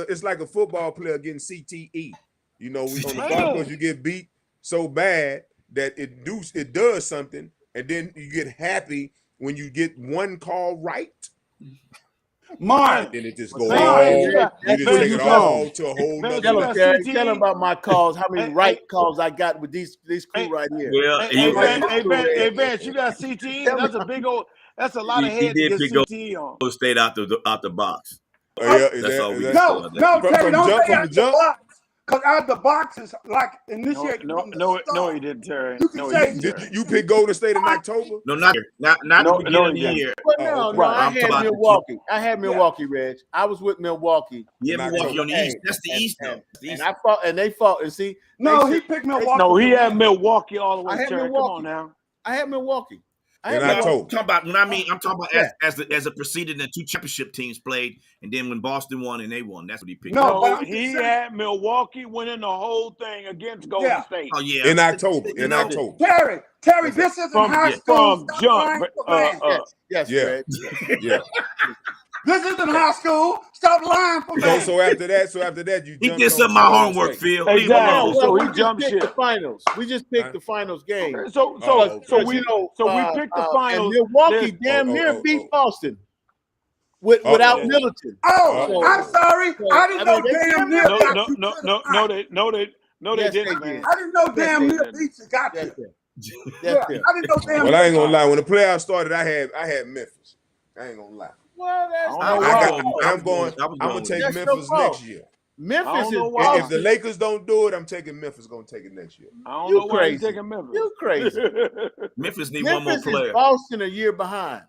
it's like a football player getting CTE. On the golf Man. course, you get beat so bad that it does something, and then you get happy when you get one call right. Mark, Then it just Vance, go Vance, all. you got- You just Vance, take you it got- all to a whole Vance, nother Tell you him, got level. Terry. Tell him about my calls. How many Hey, right calls I got with these crew right here. Well, Hey, he Vance, you got CTE. That's a big old. That's a lot of he head to did get pick CTE on. Golden State out the box. Yeah, is That's that, all is we that, can no, say. no, Terry, from don't jump say from the out the jump? box. Because out the box is like No, initiated no, from the no, start. no, he didn't, Terry. You can No, he say didn't, Did Terry. you pick Golden State in October? No, not the No, beginning of he the didn't. year. Well, Oh, okay. no, Right. I I'm had talking about Milwaukee. I had Milwaukee, Reg. I was with Milwaukee. Yeah, In Milwaukee October. on the East. That's the East, though. That's the And East. I fought, and they fought. And see, No, they he said- picked Milwaukee. No, he to had win. Milwaukee all the way, I had Terry. Come Milwaukee. on now. I had Milwaukee. I In had Milwaukee. October. I'm talking about I'm talking about Yeah. as it proceeded and 2 championship teams played, and then when Boston won and they won, that's what he picked. No, but No, I'm just he saying- had Milwaukee winning the whole thing against Golden Yeah. State. Oh yeah, In October. You In know, October. Terry, this isn't high school. From Stop jump. lying for Vance. Yes, Yeah. Reg. Yeah. This isn't high school. Stop lying for Vance. So after that, you He jumped did on some of to my Golden homework, State. Phil. Exactly. Leave him Yeah, alone. So well, he we just jumped picked the ship. finals. We just picked Huh? the finals game. Okay, so okay. we picked the and finals. Milwaukee There's- damn near oh. beat Boston without Uh-oh. Middleton. Oh, Uh-oh. I'm sorry. I didn't know they damn damn near near No, got no, you no, to the no, fight. they Yes, didn't, they man. did. I didn't know damn they near did. beat you got Yes, you. yes, Yeah, yes. I didn't know damn Well, I ain't near. gonna lie. When the playoffs started, I had Memphis. I ain't gonna lie. Well, that's I don't know I why. got. I'm gonna with take That's your Memphis fault. next year. Memphis I don't is know why. If the Lakers don't do it, I'm taking Memphis. Gonna take it next year. I don't You know why he's crazy. taking Memphis. You crazy. Memphis need one more Memphis is player. Boston a year behind.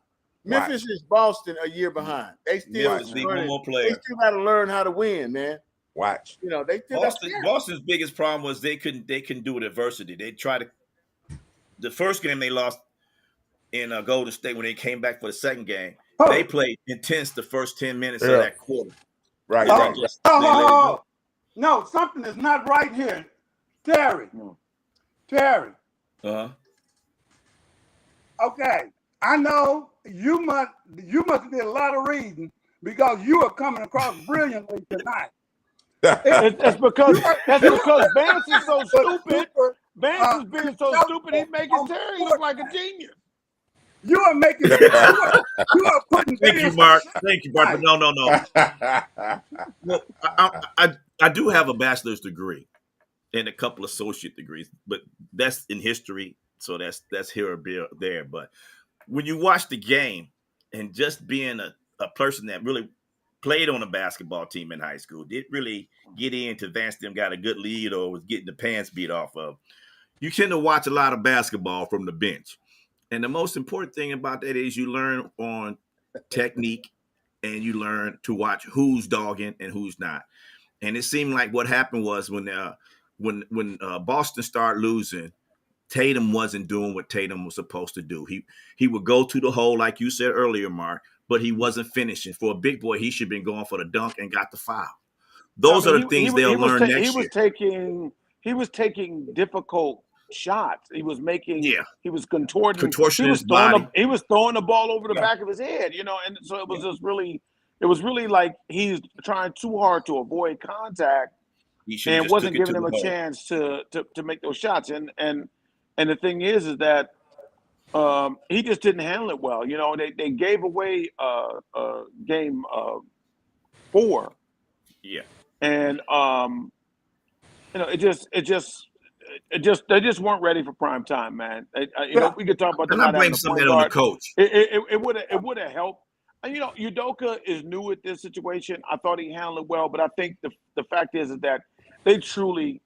Right. Memphis is Boston a year behind. They still Memphis need one learning. more They player. still got to learn how to win, man. Watch. You know, they still got Boston's biggest problem was they couldn't do it adversity. They tried to. The first game they lost in Golden State when they came back for the second game. Oh. They played intense the first 10 minutes of Yeah. that quarter. Right. And Right. they just- they let it Oh, go. no, something is not right here. Terry. No. Terry. Uh-huh. Okay. I know you must did a lot of reading because you are coming across brilliantly tonight. That's because Vance is so stupid. Vance is being so stupid. He's making Terry look like a genius. You are making you are putting Thank you, Vance Mark. on Thank you, Mark. But no. Look, I do have a bachelor's degree and a couple associate degrees, but that's in history, so that's here or there. But when you watch the game and just being a person that really played on a basketball team in high school, didn't really get into Vance them got a good lead or was getting the pants beat off of, you tend to watch a lot of basketball from the bench. And the most important thing about that is you learn on technique and you learn to watch who's dogging and who's not. And it seemed like what happened was when Boston started losing, Tatum wasn't doing what Tatum was supposed to do. He would go to the hole, like you said earlier, Mark, but he wasn't finishing. For a big boy, he should have been going for the dunk and got the foul. Those are the things they'll learn next year. He was taking difficult shots. He was making. Yeah. He was contorting. Contortion He was his body. He was throwing the ball over the back of his head. And so it was just really. It was really like he's trying too hard to avoid contact, and wasn't giving him a chance to make those shots. And the thing is that he just didn't handle it well. They gave away game 4. Yeah. And they just weren't ready for prime time, man. We could talk about I'm not blaming some of that on the coach. It would have helped. And Udoka is new at this situation. I thought he handled it well, but I think the fact is that they truly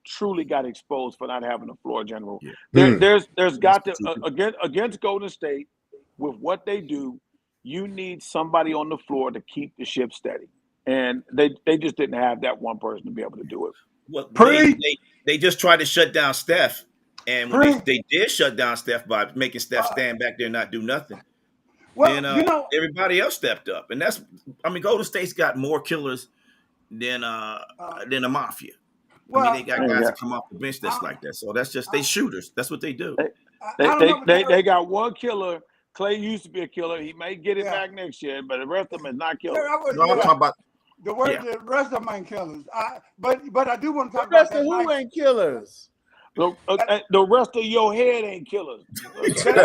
got exposed for not having a floor general. Yeah. There's got to against Golden State with what they do, you need somebody on the floor to keep the ship steady. And they just didn't have that one person to be able to do it. Well, they just tried to shut down Steph, and when they did shut down Steph by making Steph stand back there and not do nothing, Well, then you know, everybody else stepped up, and Golden State's got more killers than the Mafia. I mean, well, they got guys that come off the bench that's like that. So that's just they shooters. That's what they do. I don't know. They got one killer. Clay used to be a killer. He may get it back next year, but the rest of them is not killers. No, I'm talking about the rest of them ain't killers. But I do want to talk The rest about of that. who ain't killers? The rest of your head ain't killers. Let me tell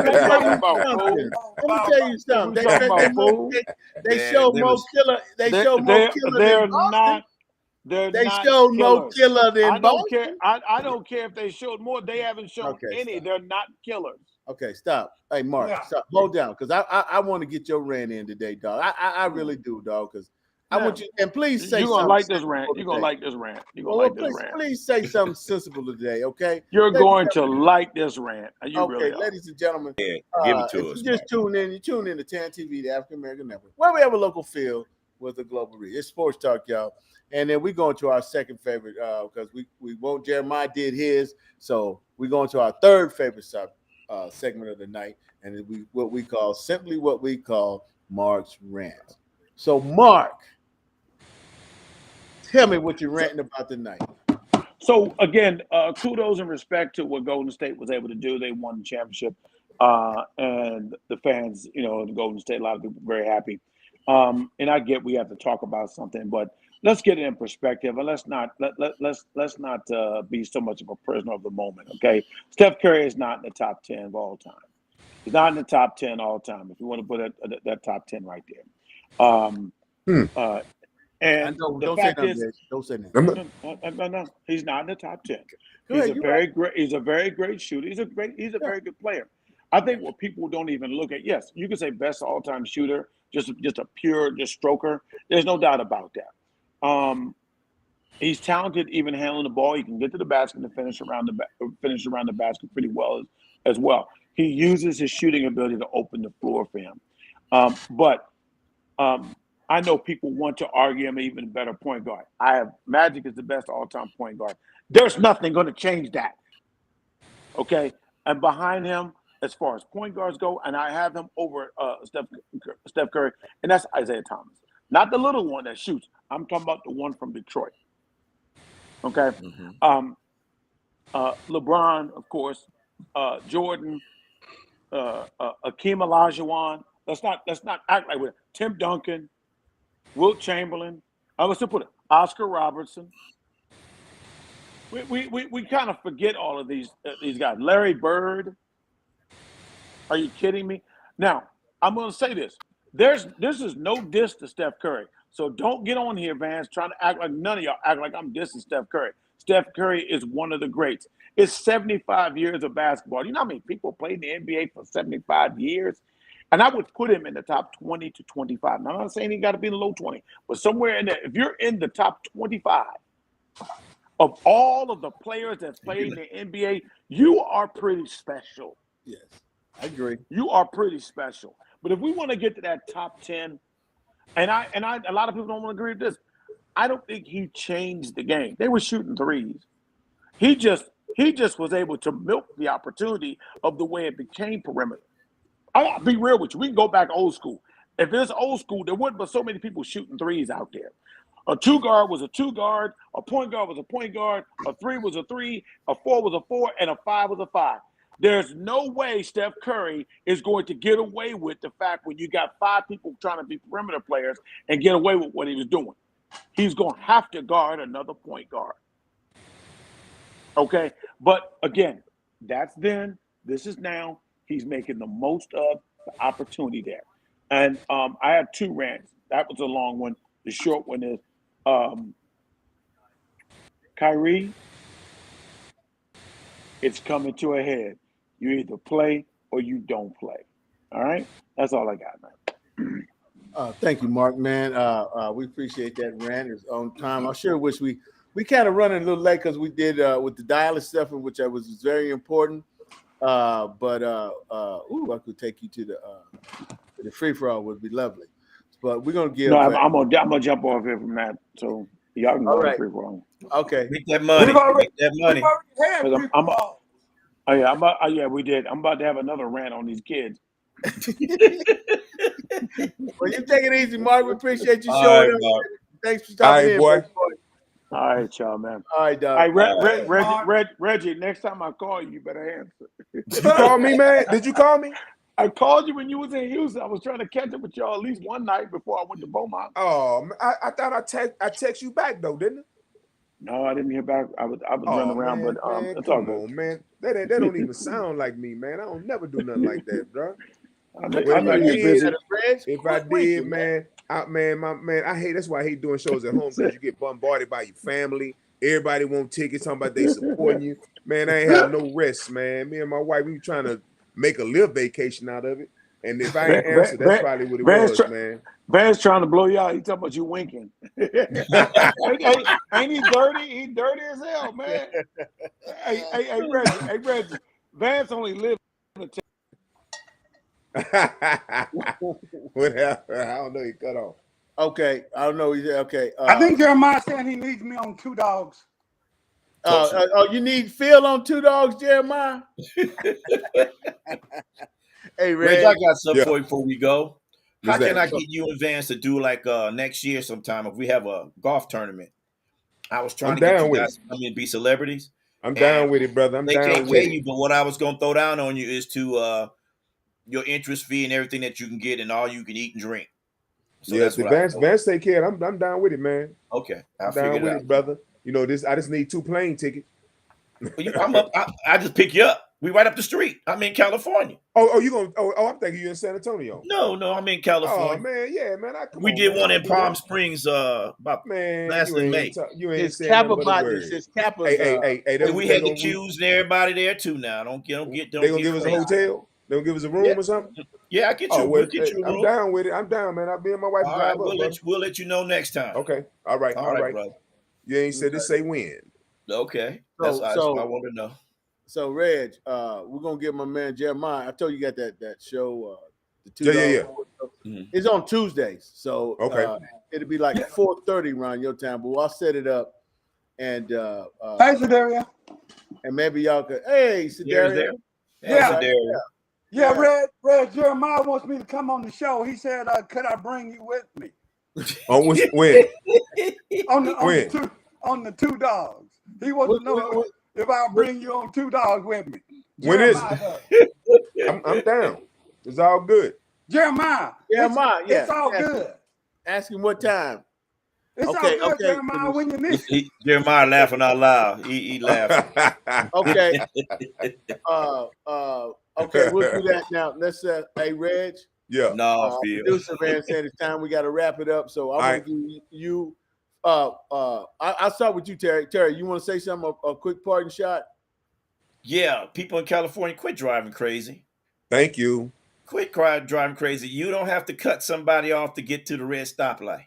you something. They show more killer. They show more killer than Boston. They show more killer than Boston. I don't care if they showed more. They haven't shown any. Stop. They're not killers. Okay, stop. Hey, Mark, stop. Hold down, because I want to get your rant in today, dog. I really do, dog, because I want you, and please say you're gonna something. like this rant. You're gonna like this rant. You're gonna like this rant. Please say something sensible today, okay? You're going to like this rant. You really are. Ladies and gentlemen, give it to us. You just tune in to TAN TV, the African American Network, where we have a local feel with a global reach. It's Sports Talk, y'all. And then we're going to our second favorite because we won't. Jeremiah did his, so we're going to our third favorite segment of the night, and what we call Mark's rant. So, Mark, tell me what you're ranting about tonight. So again, kudos and respect to what Golden State was able to do. They won the championship, and the fans, the Golden State, a lot of people were very happy. And I get we have to talk about something, but let's get it in perspective, and let's not be so much of a prisoner of the moment. Okay, Steph Curry is not in the top 10 of all time. He's not in the top 10 all time. If you want to put that top 10 right there. And the fact is, don't say that. No, he's not in the top 10. He's a very great shooter. He's a very good player. I think what people don't even look at, yes, you can say best all-time shooter, just a pure stroker. There's no doubt about that. He's talented, even handling the ball. He can get to the basket and finish around the basket pretty well as well. He uses his shooting ability to open the floor for him. But I know people want to argue him even better point guard. Magic is the best all-time point guard. There's nothing going to change that. Okay, and behind him, as far as point guards go, and I have him over Steph Curry, and that's Isaiah Thomas. Not the little one that shoots. I'm talking about the one from Detroit. Okay, LeBron, of course, Jordan, Akeem Olajuwon. Let's not act like we're Tim Duncan, Wilt Chamberlain. I was to put it, Oscar Robertson. We kind of forget all of these guys. Larry Bird. Are you kidding me? Now, I'm going to say this. This is no diss to Steph Curry. So don't get on here, Vance, trying to act like none of y'all act like I'm dissing Steph Curry. Steph Curry is one of the greats. It's 75 years of basketball. You know how many people played in the NBA for 75 years? And I would put him in the top 20 to 25. Now, I'm not saying he got to be in the low 20, but somewhere in there, if you're in the top 25 of all of the players that played in the NBA, you are pretty special. Yes, I agree. You are pretty special. But if we want to get to that top 10, and a lot of people don't want to agree with this, I don't think he changed the game. They were shooting threes. He just was able to milk the opportunity of the way it became perimeter. I'll be real with you. We can go back old school. If it's old school, there wouldn't be so many people shooting threes out there. A two guard was a two guard, a point guard was a point guard, a three was a three, a four was a four, and a five was a five. There's no way Steph Curry is going to get away with the fact when you got five people trying to be perimeter players and get away with what he was doing. He's going to have to guard another point guard. Okay? But again, that's then. This is now. He's making the most of the opportunity there. And I have two rants. That was a long one. The short one is Kyrie, it's coming to a head. You either play or you don't play. All right? That's all I got, man. Thank you, Mark, man. We appreciate that rant. It's on time. I sure wish we kind of running a little late because we did with the dialysis stuff, which was very important. I could take you to the free for all would be lovely. But we're gonna give. No, I'm gonna jump off here from that. So Y'all can go All on right. free for all. Okay. Make that money. We've already, Make that money. we've already had Because free I'm for all. oh yeah, yeah, we did. I'm about to have another rant on these kids. Well, you take it easy, Mark. We appreciate you All showing right, up. Mark. Thanks for All stopping right, in, boy. big boy. All right, y'all, man. All right, dog. Hey, Mark. Reggie, next time I call you, you better answer. Did you call me, man? Did you call me? I called you when you was in Houston. I was trying to catch up with y'all at least one night before I went to Beaumont. Oh, I thought I text you back though, didn't I? No, I didn't hear back. I was running Oh around, man, but man, it's all come good. on, man. That don't even sound like me, man. I don't never do nothing like that, bro. I But know if I you're busy. did, man, I hate. That's why I hate doing shows at home because you get bombarded by your family. Everybody want tickets, talking about they supporting you. Man, I ain't have no rest, man. Me and my wife, we were trying to make a live vacation out of it. And if I ain't answered, that's probably what it was, man. Vance trying to blow you out. He talking about you winking. ain't he dirty? He dirty as hell, man. Hey, Reggie. Vance only lives in Whatever. I don't know. He cut off. Okay. I don't know. Okay. I think Jeremiah saying he needs me on 2 Dogs. You need Phil on 2 Dogs, Jeremiah? Hey, Reg, Reg. I got something for you before we go. How What's can that? I get you and Vance to do like next year sometime if we have a golf tournament? I was trying I'm to get down you with guys to come in and be celebrities. I'm down with it, brother. I'm They down can't with pay it. you, but what I was gonna throw down on you is to your interest fee and everything that you can get and all you can eat and drink. So Yeah, that's the what Vance take care. I'm down with it, man. Okay, I'll I'm figure down it with out. it, brother. You know this. I just need 2 plane tickets. I'm up. I just pick you up. We right up the street. I'm in California. Oh, you gonna? Oh, I'm thinking you in San Antonio. No, I'm in Oh California. man, yeah, man. Come We on, did man. one I'll in be Palm there. Springs about Man, last you in ain't May. you ain't His saying Kappa nothing but a body, word. his Kappa's. Hey, And we had the Q's and everybody there too. Now don't they get gonna give us crazy. a hotel? They gonna give us a Yeah, room or something? yeah. I get Oh you. well, We'll get you a I'm room. down with it. I'm down, man. I'll be and my wife All right, drive up, brother. we'll let you know next time. Okay. All right. All right, brother. You ain't said this. Say when. Okay, that's what I want to know. So Reg, we're gonna give my man Jeremiah. I told you got that show, the 2 Yeah. Dogs. It's on Tuesdays, so Okay. it'll be like 4:30 around your time. But I'll set it up, and Hey, Sedaria. and maybe y'all could. Hey, There's Sedaria. there. Yeah. That's there. Yeah, Red Jeremiah wants me to come on the show. He said, could I bring you with me? On when? On the 2 Dogs. He wants to know if I'll bring you on 2 Dogs with me. When is Jeremiah it? I'm down. It's all good. Jeremiah. It's all good. Ask him what time. It's all good, Jeremiah, when you need it. Jeremiah laughing out loud. He laughing. Okay. Okay, we'll do that now. Let's hey Reg. Yeah. No, Phil. Producer man said it's time we got to wrap it up. So I'm gonna give you. I'll start with you, Terry. Terry, you want to say something? A quick parting shot. Yeah, people in California, quit driving crazy. Thank you. Quit driving crazy. You don't have to cut somebody off to get to the red stoplight.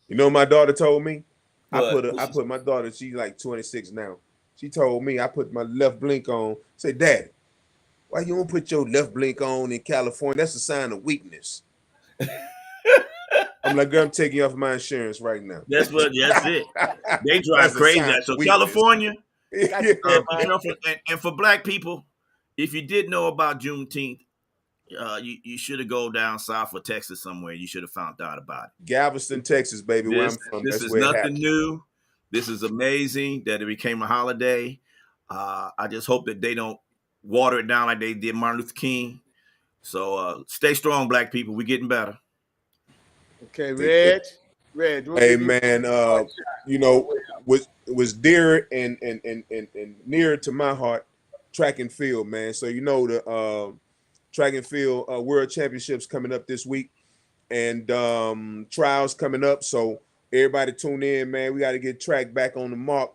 You know what my daughter told me? What? I put my daughter, she's like 26 now. She told me I put my left blink on. Say, Daddy, why you don't put your left blink on in California? That's a sign of weakness. I'm like, girl, I'm taking you off my insurance right now. That's it. They drive crazy. So California, and for black people, if you did know about Juneteenth, you should have go down south of Texas somewhere. You should have found out about it. Galveston, Texas, baby, where I'm from. This is nothing new. This is amazing that it became a holiday. I just hope that they don't water it down like they did Martin Luther King. So stay strong, black people. We're getting better. Okay, Reg. Hey man, you know, was dear and near to my heart, track and field, man. So you know the track and field world championships coming up this week, and trials coming up. So everybody tune in, man. We got to get track back on the mark,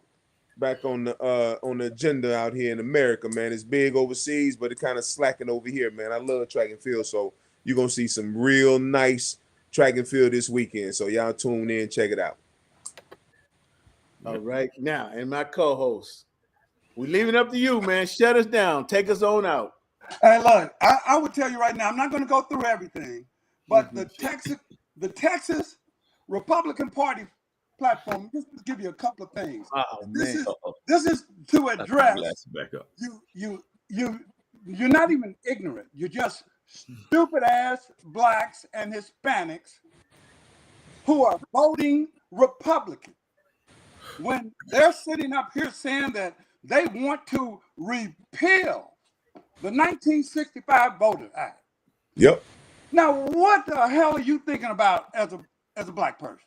back on the agenda out here in America, man. It's big overseas, but it kind of slacking over here, man. I love track and field, so you're gonna see some real nice track and field this weekend. So y'all tune in, check it out. All right, now, and my co-host, we're leaving it up to you, man. Shut us down. Take us on out. Hey, look, I would tell you right now, I'm not going to go through everything, but the Texas Republican Party platform just to give you a couple of things. Oh This man. is this is to address Glasses back up. you're not even ignorant. You're just stupid ass blacks and Hispanics who are voting Republican when they're sitting up here saying that they want to repeal the 1965 Voting Act. Yep. Now, what the hell are you thinking about as a black person?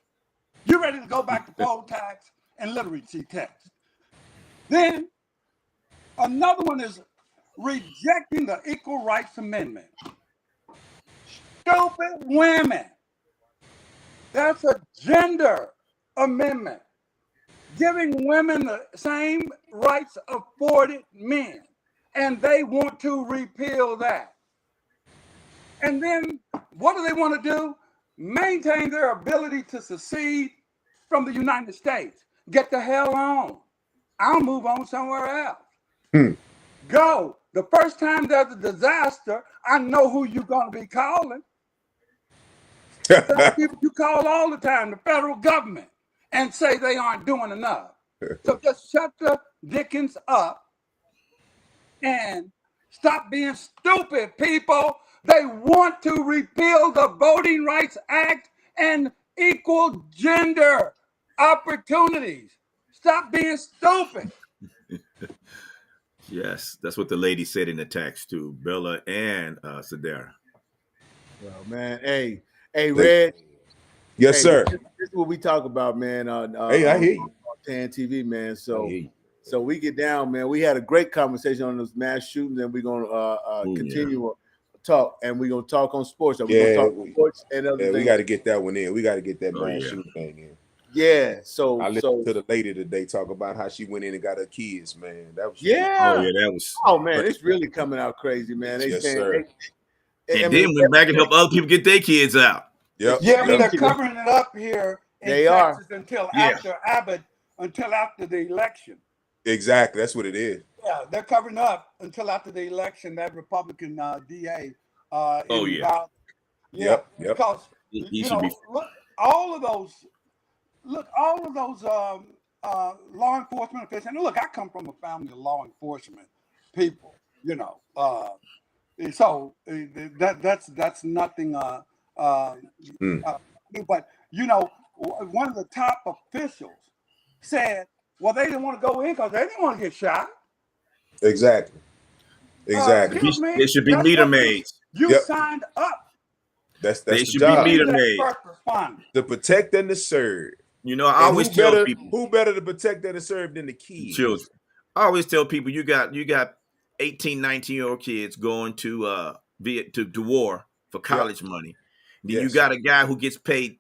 You're ready to go back to poll tax and literacy text. Then another one is rejecting the Equal Rights Amendment. Stupid women. That's a gender amendment, giving women the same rights afforded men. And they want to repeal that. And then what do they want to do? Maintain their ability to secede from the United States. Get the hell on. I'll move on somewhere else. Go. The first time there's a disaster, I know who you're going to be calling. The people you call all the time, the federal government, and say they aren't doing enough. So just shut the dickens up and stop being stupid, people. They want to repeal the Voting Rights Act and equal gender opportunities. Stop being stupid. Yes, that's what the lady said in the text too, Bella and Sadara. Well, man, hey, Red. Yes, hey, sir. This is what we talk about, man. Hey, I hear you. On TAN TV, man. So, I hear you. so we get down, man. We had a great conversation on those mass shootings, and we're gonna continue talk, and we're gonna talk on sports. So we're gonna talk sports and other things. We got to get that one in. We got to get that mass yeah. shooting thing in. Yeah. So I listened to the lady today talk about how she went in and got her kids, man. That was Oh yeah, that was. Oh man, it's really coming out crazy, man. They Yes, saying, sir. And then went back and helped other people get their kids out. Yep. Yeah, but they're covering it up here in They Texas are. until after Abbott, until after the election. Exactly. That's what it is. Yeah, they're covering up until after the election. That Republican DA. Oh yeah. Yep. Because He should be. look, all of those law enforcement officials. And look, I come from a family of law enforcement people. So that's nothing. But one of the top officials said, "Well, they didn't want to go in because they didn't want to get shot." Exactly. Excuse me, They should be that's meter what maids. You signed up. That's They the should job. be meter That's maids. first responder. To protect and to serve. You know, I always tell people, who better to protect and to serve than the kids? children. I always tell people you got 18, 19-year-old kids going to war for college money. Then you got a guy who gets paid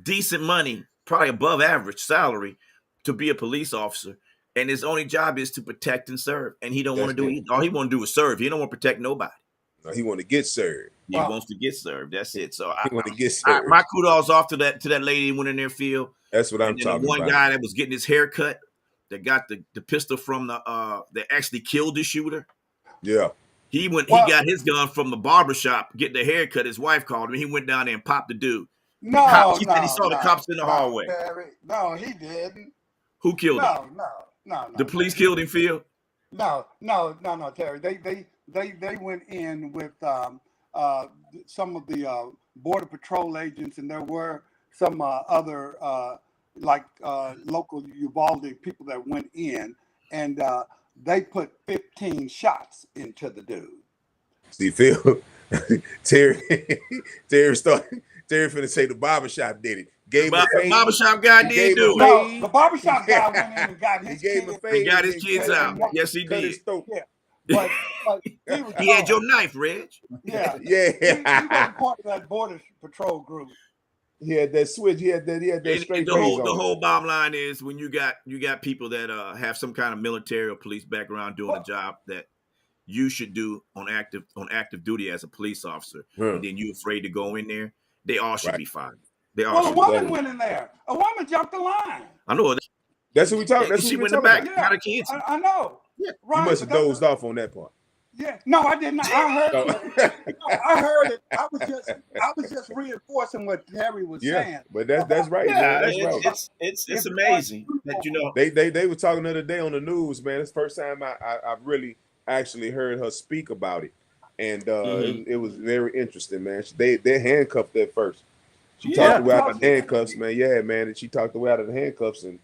decent money, probably above average salary, to be a police officer, and his only job is to protect and serve. And he don't want to do it. All he want to do is serve. He don't want to protect nobody. No, he want to get served. He wants to get served. That's it. So he want to get served. my kudos off to that lady who went in their field. That's what I'm talking about. One about. guy that was getting his hair cut, that got the pistol from that actually killed the shooter. Yeah. He got his gun from the barbershop, getting the haircut. His wife called him. He went down there and popped the dude. He said he saw the cops in the hallway. No, he didn't. Who killed him? No. The police killed him, Phil? No, Terry. They went in with some of the Border Patrol agents, and there were some other local Uvalde people that went in, and they put 15 shots into the dude. See, Phil, Terry finna say the barbershop did it. The barbershop guy did do it. No, the barbershop guy went in and got his kids. He got his kids out. Yes, he did. Yeah. But he had your knife, Reg. Yeah. Yeah. He wasn't part of that Border Patrol group. He had that switch. He had that straight the whole bottom line is when you got people that have some kind of military or police background doing a job that you should do on active duty as a police officer, and then you're afraid to go in there, they all should be fired. A woman went in there. A woman jumped the line. I know. That's what we talking. That's she what went in the back. about. Got her kids. I know. Yeah. Right. You must have dozed off on that part. Yeah, no, I did not. I heard So, I heard it. I was just reinforcing what Terry was yeah, saying but that's about right, man. Yeah, That's right. it's employing amazing that people. They were talking the other day on the news, man. It's the first time I really actually heard her speak about it, and Mhm. it was very interesting, man. They handcuffed her at first. She talked Yeah, the way out Because of the handcuffs, man. Yeah, man, and she talked the way out of the handcuffs and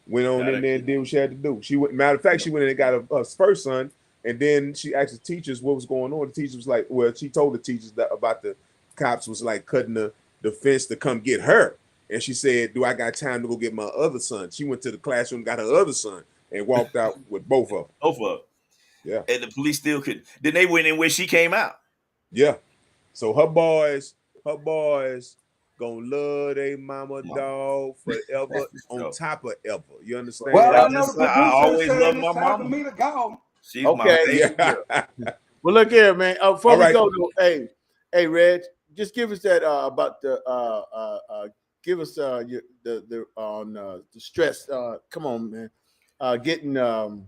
went on gotta in there and did what she had to do. She went. Matter of fact, she went in and got her first son, and then she asked the teachers what was going on. The teachers was like, well, she told the teachers that about the cops was like cutting the fence to come get her. And she said, do I got time to go get my other son? She went to the classroom, got her other son, and walked out with both of them. both of them. Yeah. And the police still could. Then they went in where she came out. Yeah. So her boys gonna love their mama dog forever on So, top of ever. You well, understand? I yeah, know the I producer always said love it's my time for mama. me to go. She's my Okay. baby Yeah. girl. Well, look here, man. Before All we right. go, though, hey, Reg, just give us that about the give us the on the stress. Come on, man. Getting come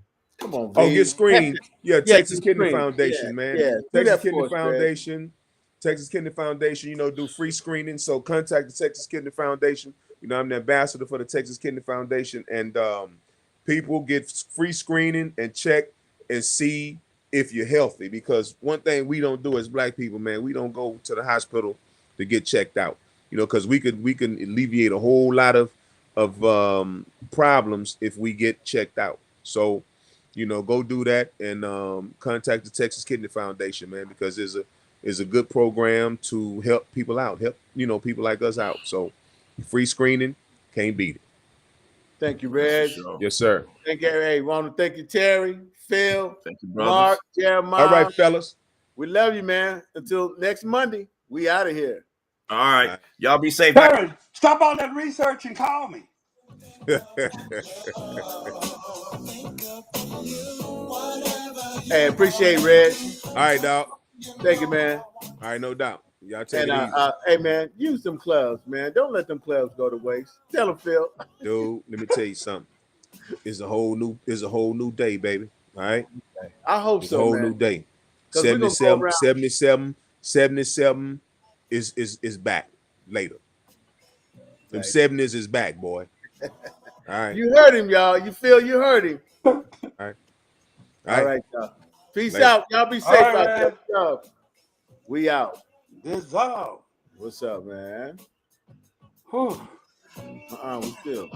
on, Oh, V. get screened. Yeah, Yeah, Texas get Kidney screened. Foundation, man. Yeah. Do Texas that Kidney for us, Reg. Foundation. Texas Kidney Foundation, do free screening. So contact the Texas Kidney Foundation. I'm the ambassador for the Texas Kidney Foundation. And people get free screening and check and see if you're healthy. Because one thing we don't do as black people, man, we don't go to the hospital to get checked out. Because we can alleviate a whole lot of problems if we get checked out. So go do that and contact the Texas Kidney Foundation, man, because is a good program to help people out, help people like us out. So free screening, can't beat it. Thank you, That's for Reg. sure. Yes, sir. Thank you. Hey, want to thank you, Terry, Phil, Thank you, Mark, brothers. Jeremiah. All right, fellas. We love you, man. Until next Monday, we out of here. All right. All right. Y'all be safe. Terry, stop all that research and call me. Hey, appreciate Reg. All right, dog. Thank you, man. All right, no doubt. Y'all take And it easy. hey, man, use them clubs, man. Don't let them clubs go to waste. Tell them, Phil. Dude, let me tell you something. It's a whole new day, baby. All right. I hope It's so, a whole man. new day. 'Cause we're gonna go around. 77 is back later. Them Right. 70s is back, boy. All right. You heard him, y'all. You feel you heard him. All right. All right, y'all. Peace Later. out. Y'all be safe All right, out there. We out. Dissolve. What's up, man? Whew. We still.